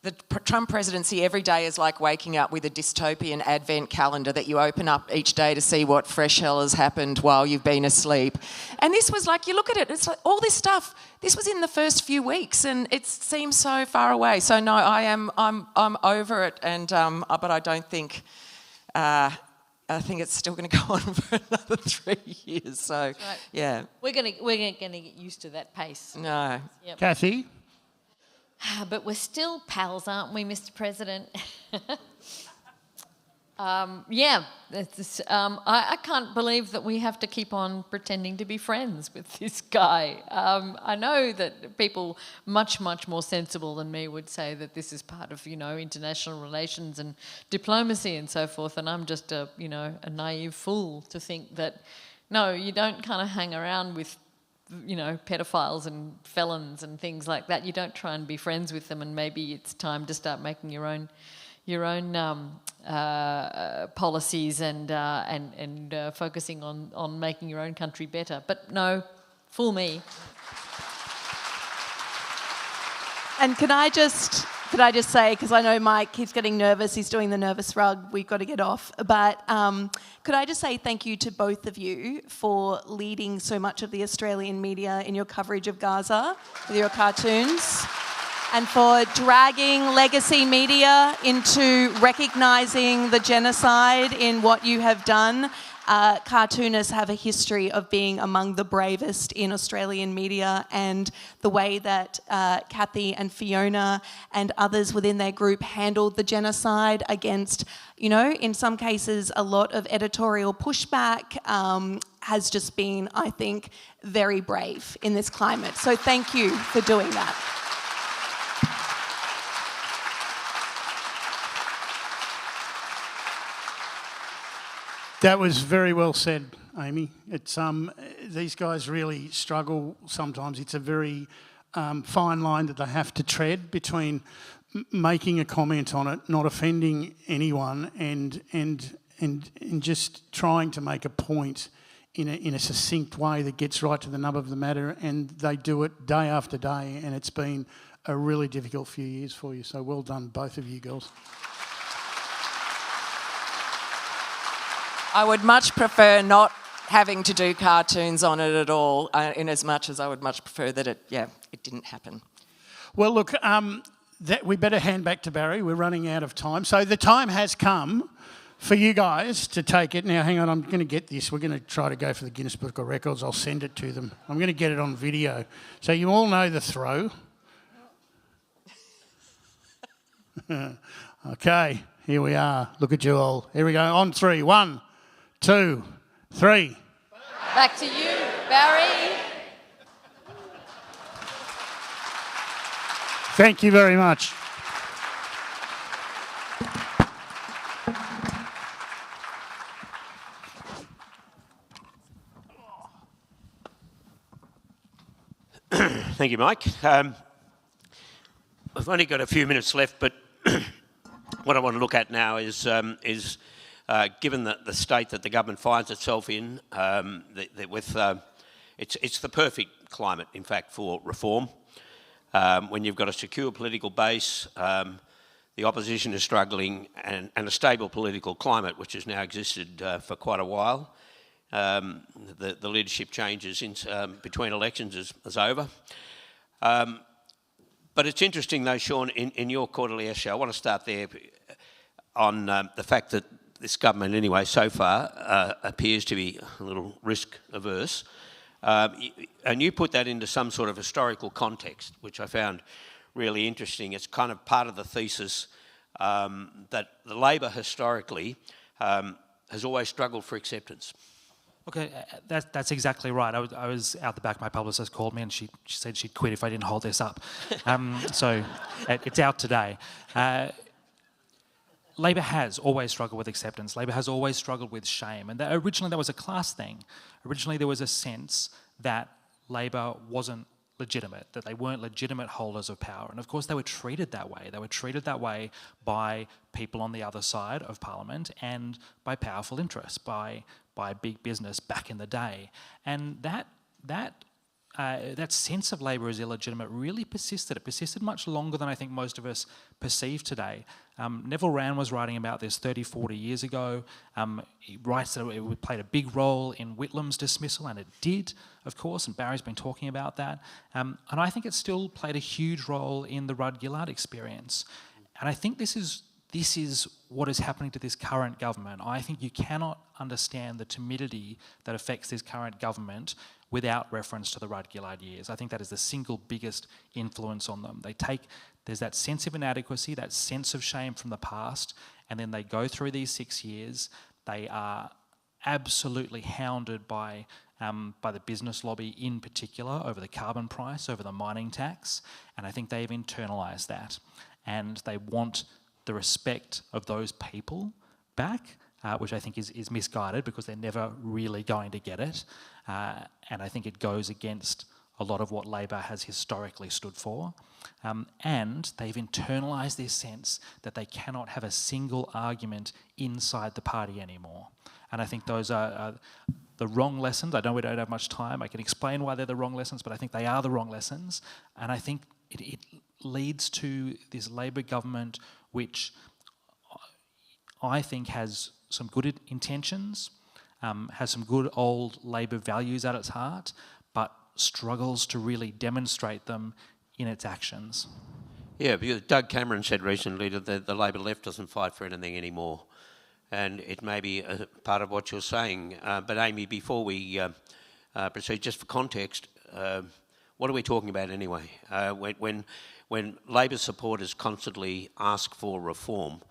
the Trump presidency every day is like waking up with a dystopian advent calendar that you open up each day to see what fresh hell has happened while you've been asleep. And this was like, you look at it, it's like all this stuff, this was in the first few weeks and it seems so far away. So no, I'm over it, and but I don't think, I think it's still going to go on for another 3 years. So, right. Yeah. We're going to get used to that pace. No. Yep. Cathy? But we're still pals, aren't we, Mr. President? I can't believe that we have to keep on pretending to be friends with this guy. I know that people much, much more sensible than me would say that this is part of, international relations and diplomacy and so forth, and I'm just a naive fool to think that, no, you don't kind of hang around with pedophiles and felons and things like that. You don't try and be friends with them, and maybe it's time to start making your own policies and focusing on making your own country better. But no, fool me. And could I just say, because I know Mike keeps getting nervous, he's doing the nervous rug, we've got to get off, but could I just say thank you to both of you for leading so much of the Australian media in your coverage of Gaza with your cartoons, and for dragging legacy media into recognising the genocide in what you have done. Cartoonists have a history of being among the bravest in Australian media, and the way that Cathy and Fiona and others within their group handled the genocide against, in some cases a lot of editorial pushback has just been, I think, very brave in this climate. So thank you for doing that. That was very well said, Amy. It's these guys really struggle sometimes. It's a very fine line that they have to tread between making a comment on it, not offending anyone, and just trying to make a point in a succinct way that gets right to the nub of the matter. And they do it day after day, and it's been a really difficult few years for you. So well done, both of you girls. I would much prefer not having to do cartoons on it at all, in as much as I would much prefer that it didn't happen. Well, look, we better hand back to Barrie. We're running out of time. So the time has come for you guys to take it. Now, hang on, I'm going to get this. We're going to try to go for the Guinness Book of Records. I'll send it to them. I'm going to get it on video. So you all know the throw. Okay, here we are. Look at you all. Here we go. On 3. 1, 2, 3. Back to you, Barrie. Thank you very much. Thank you, Mike. I've only got a few minutes left, but what I want to look at now is given the state that the government finds itself in, it's the perfect climate, in fact, for reform. When you've got a secure political base, the opposition is struggling, and a stable political climate, which has now existed for quite a while. The leadership changes between elections is over. But it's interesting though, Sean, in your quarterly essay, I want to start there on the fact that this government anyway so far appears to be a little risk averse. And you put that into some sort of historical context, which I found really interesting. It's kind of part of the thesis that the Labor historically has always struggled for acceptance. Okay, that's exactly right. I was out the back, my publicist called me and she said she'd quit if I didn't hold this up. So it's out today. Labor has always struggled with acceptance. Labor has always struggled with shame. And originally that was a class thing. Originally there was a sense that Labor wasn't legitimate, that they weren't legitimate holders of power. And of course they were treated that way. They were treated that way by people on the other side of Parliament and by powerful interests, by big business back in the day. And that sense of Labor as illegitimate really persisted. It persisted much longer than I think most of us perceive today. Neville Wran was writing about this 30, 40 years ago. He writes that it played a big role in Whitlam's dismissal, and it did, of course, and Barry's been talking about that. And I think it still played a huge role in the Rudd-Gillard experience. And I think this is what is happening to this current government. I think you cannot understand the timidity that affects this current government without reference to the Rudd-Gillard years. I think that is the single biggest influence on them. There's that sense of inadequacy, that sense of shame from the past, and then they go through these 6 years. They are absolutely hounded by the business lobby in particular over the carbon price, over the mining tax, and I think they've internalised that. And they want the respect of those people back, which I think is misguided because they're never really going to get it. And I think it goes against a lot of what Labor has historically stood for. And they've internalised this sense that they cannot have a single argument inside the party anymore. And I think those are the wrong lessons. I know we don't have much time. I can explain why they're the wrong lessons, but I think they are the wrong lessons. And I think it leads to this Labor government which I think has some good intentions, has some good old Labor values at its heart, but struggles to really demonstrate them in its actions. Yeah, because Doug Cameron said recently that the Labor left doesn't fight for anything anymore. And it may be a part of what you're saying. But Amy, before we proceed, just for context, what are we talking about anyway? When Labor supporters constantly ask for reform,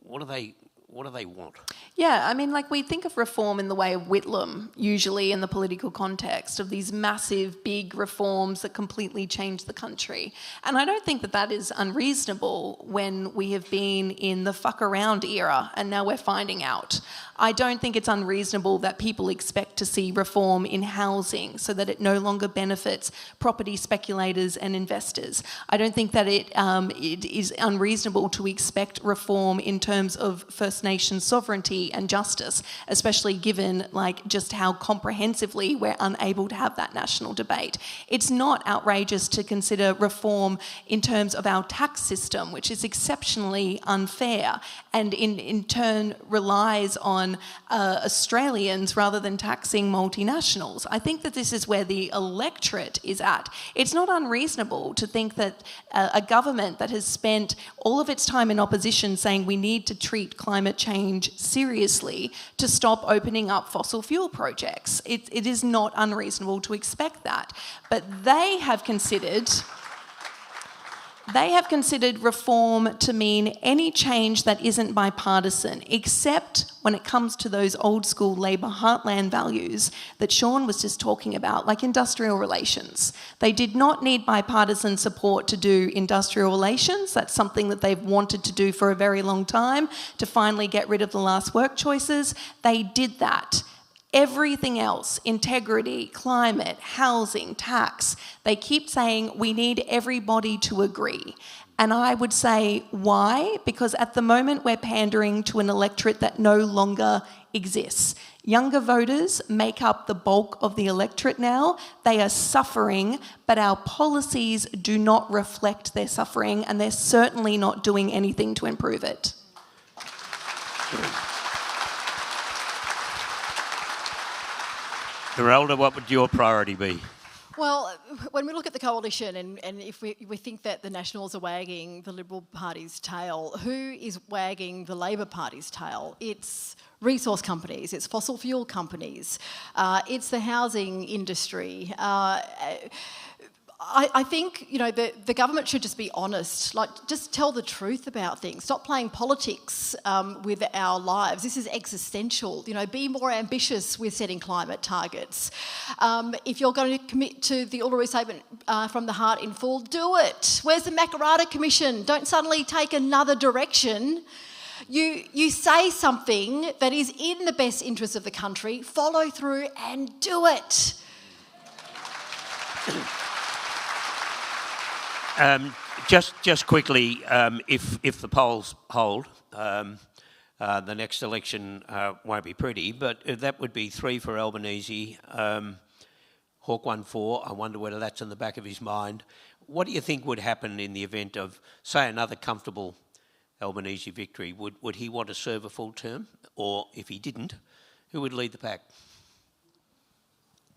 what do they want? Yeah, I mean, like we think of reform in the way of Whitlam, usually in the political context of these massive, big reforms that completely change the country. And I don't think that that is unreasonable when we have been in the fuck around era and now we're finding out. I don't think it's unreasonable that people expect to see reform in housing so that it no longer benefits property speculators and investors. I don't think that it is unreasonable to expect reform in terms of First Nations sovereignty and justice, especially given like just how comprehensively we're unable to have that national debate. It's not outrageous to consider reform in terms of our tax system, which is exceptionally unfair and in turn relies on Australians rather than taxing multinationals. I think that this is where the electorate is at. It's not unreasonable to think that a government that has spent all of its time in opposition saying we need to treat climate change seriously to stop opening up fossil fuel projects. It is not unreasonable to expect that. But they have considered reform to mean any change that isn't bipartisan, except when it comes to those old school Labor heartland values that Sean was just talking about, like industrial relations. They did not need bipartisan support to do industrial relations. That's something that they've wanted to do for a very long time, to finally get rid of the last work choices. They did that. Everything else, integrity, climate, housing, tax, they keep saying we need everybody to agree. And I would say, why? Because at the moment we're pandering to an electorate that no longer exists. Younger voters make up the bulk of the electorate now. They are suffering, but our policies do not reflect their suffering, and they're certainly not doing anything to improve it. Narelda, what would your priority be? Well, when we look at the coalition and if we think that the Nationals are wagging the Liberal Party's tail, who is wagging the Labor Party's tail? It's resource companies, it's fossil fuel companies, it's the housing industry. I think, you know, the government should just be honest, like just tell the truth about things. Stop playing politics with our lives. This is existential. You know, be more ambitious with setting climate targets. If you're going to commit to the Uluru Statement from the Heart in full, do it. Where's the Makarrata Commission? Don't suddenly take another direction. You say something that is in the best interest of the country, follow through and do it. Just quickly, if the polls hold, the next election won't be pretty, but that would be 3 for Albanese, Hawke won 4. I wonder whether that's in the back of his mind. What do you think would happen in the event of, say, another comfortable Albanese victory? Would he want to serve a full term? Or if he didn't, who would lead the pack?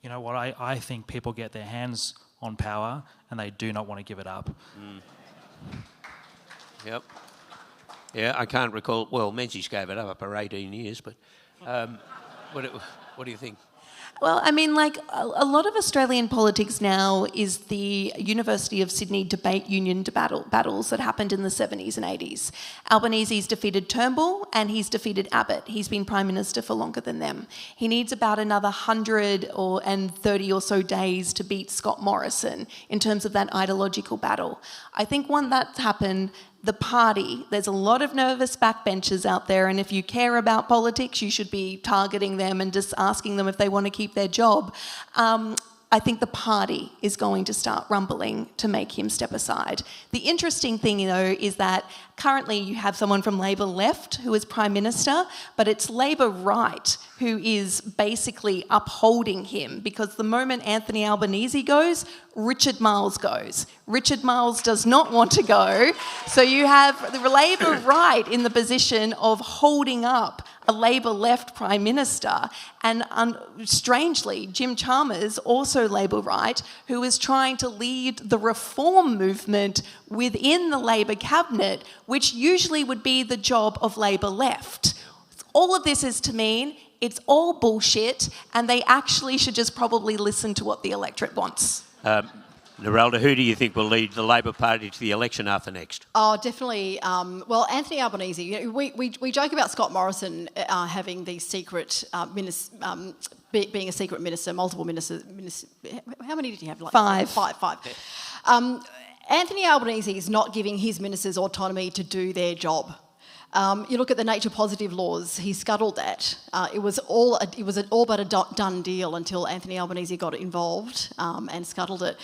You know what, I think people get their hands on power and they do not want to give it up. Yep. Yeah, I can't recall. Well, Menzies gave it up after 18 years, but what do you think? Well, I mean, like, a lot of Australian politics now is the University of Sydney debate union battles that happened in the 70s and 80s. Albanese's defeated Turnbull and he's defeated Abbott. He's been Prime Minister for longer than them. He needs about another 130 or so days to beat Scott Morrison in terms of that ideological battle. I think when that's happened, the party, there's a lot of nervous backbenchers out there, and if you care about politics, you should be targeting them and just asking them if they want to keep their job. I think the party is going to start rumbling to make him step aside. The interesting thing, though, is that currently you have someone from Labor left who is Prime Minister, but it's Labor right who is basically upholding him, because the moment Anthony Albanese goes, Richard Marles goes. Richard Marles does not want to go. So you have the Labor right in the position of holding up a Labor left Prime Minister, and strangely, Jim Chalmers, also Labor right, who is trying to lead the reform movement within the Labor cabinet, which usually would be the job of Labor left. All of this is to mean it's all bullshit, and they actually should just probably listen to what the electorate wants. Narelda, who do you think will lead the Labor Party to the election after next? Oh, definitely. Well, Anthony Albanese. You know, we joke about Scott Morrison having the secret being a secret minister, multiple ministers. How many did he have? Like Five. Anthony Albanese is not giving his ministers autonomy to do their job. You look at the nature positive laws, he scuttled that. It was all but a done deal until Anthony Albanese got involved and scuttled it.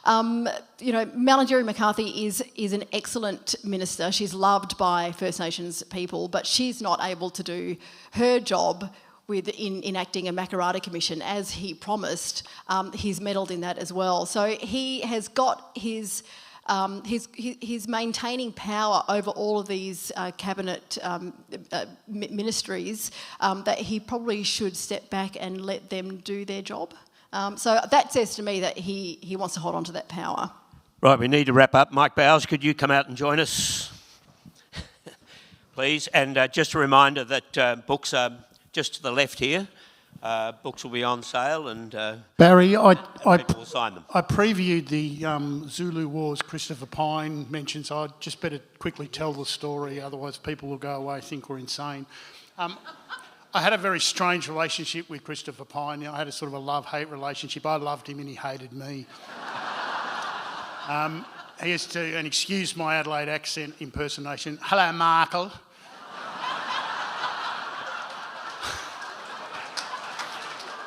You know, Malindiri McCarthy is an excellent minister. She's loved by First Nations people, but she's not able to do her job in enacting a Makarrata Commission as he promised. He's meddled in that as well. So he has got his maintaining power over all of these cabinet ministries that he probably should step back and let them do their job. So that says to me that he wants to hold on to that power. Right, we need to wrap up. Mike Bowers, could you come out and join us, please? And just a reminder that books are just to the left here. Books will be on sale, and Barrie, people will sign them. I previewed the Zulu Wars Christopher Pyne mention, so I'd just better quickly tell the story, otherwise people will go away think we're insane. I had a very strange relationship with Christopher Pyne. I had a sort of a love-hate relationship. I loved him and he hated me. He used to, and excuse my Adelaide accent impersonation, "Hello, Markle."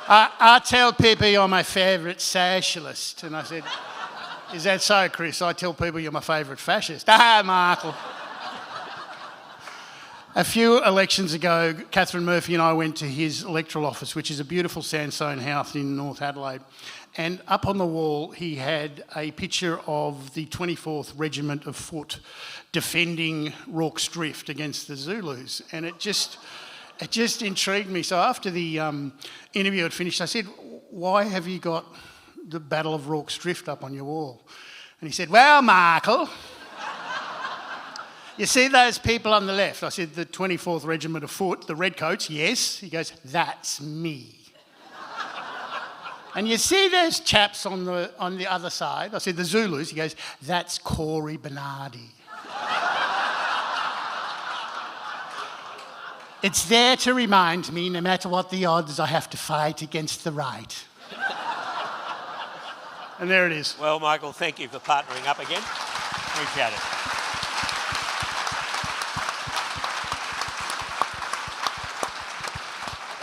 I tell people you're my favourite socialist. And I said, "Is that so, Chris?" "I tell people you're my favourite fascist." "Ah, Markle." A few elections ago, Catherine Murphy and I went to his electoral office, which is a beautiful sandstone house in North Adelaide. And up on the wall, he had a picture of the 24th Regiment of Foot defending Rorke's Drift against the Zulus. And it just intrigued me. So after the interview had finished, I said, "Why have you got the Battle of Rorke's Drift up on your wall?" And he said, "Well, Michael, you see those people on the left?" I said, "The 24th Regiment of Foot, the redcoats." "Yes." He goes, "That's me." "And you see those chaps on the other side?" I said, "The Zulus." He goes, "That's Corey Bernardi." "It's there to remind me, no matter what the odds, I have to fight against the right." And there it is. Well, Michael, thank you for partnering up again. Appreciate it.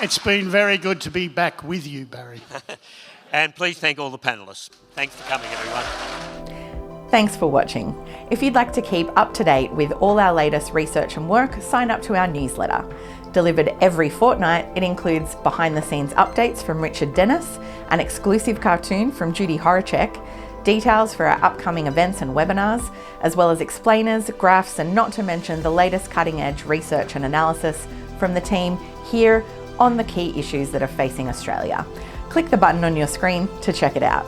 It's been very good to be back with you, Barry. And please thank all the panellists. Thanks for coming, everyone. Thanks for watching. If you'd like to keep up to date with all our latest research and work, sign up to our newsletter. Delivered every fortnight, it includes behind-the-scenes updates from Richard Dennis, an exclusive cartoon from Judy Horacek, details for our upcoming events and webinars, as well as explainers, graphs, and not to mention the latest cutting-edge research and analysis from the team here on the key issues that are facing Australia. Click the button on your screen to check it out.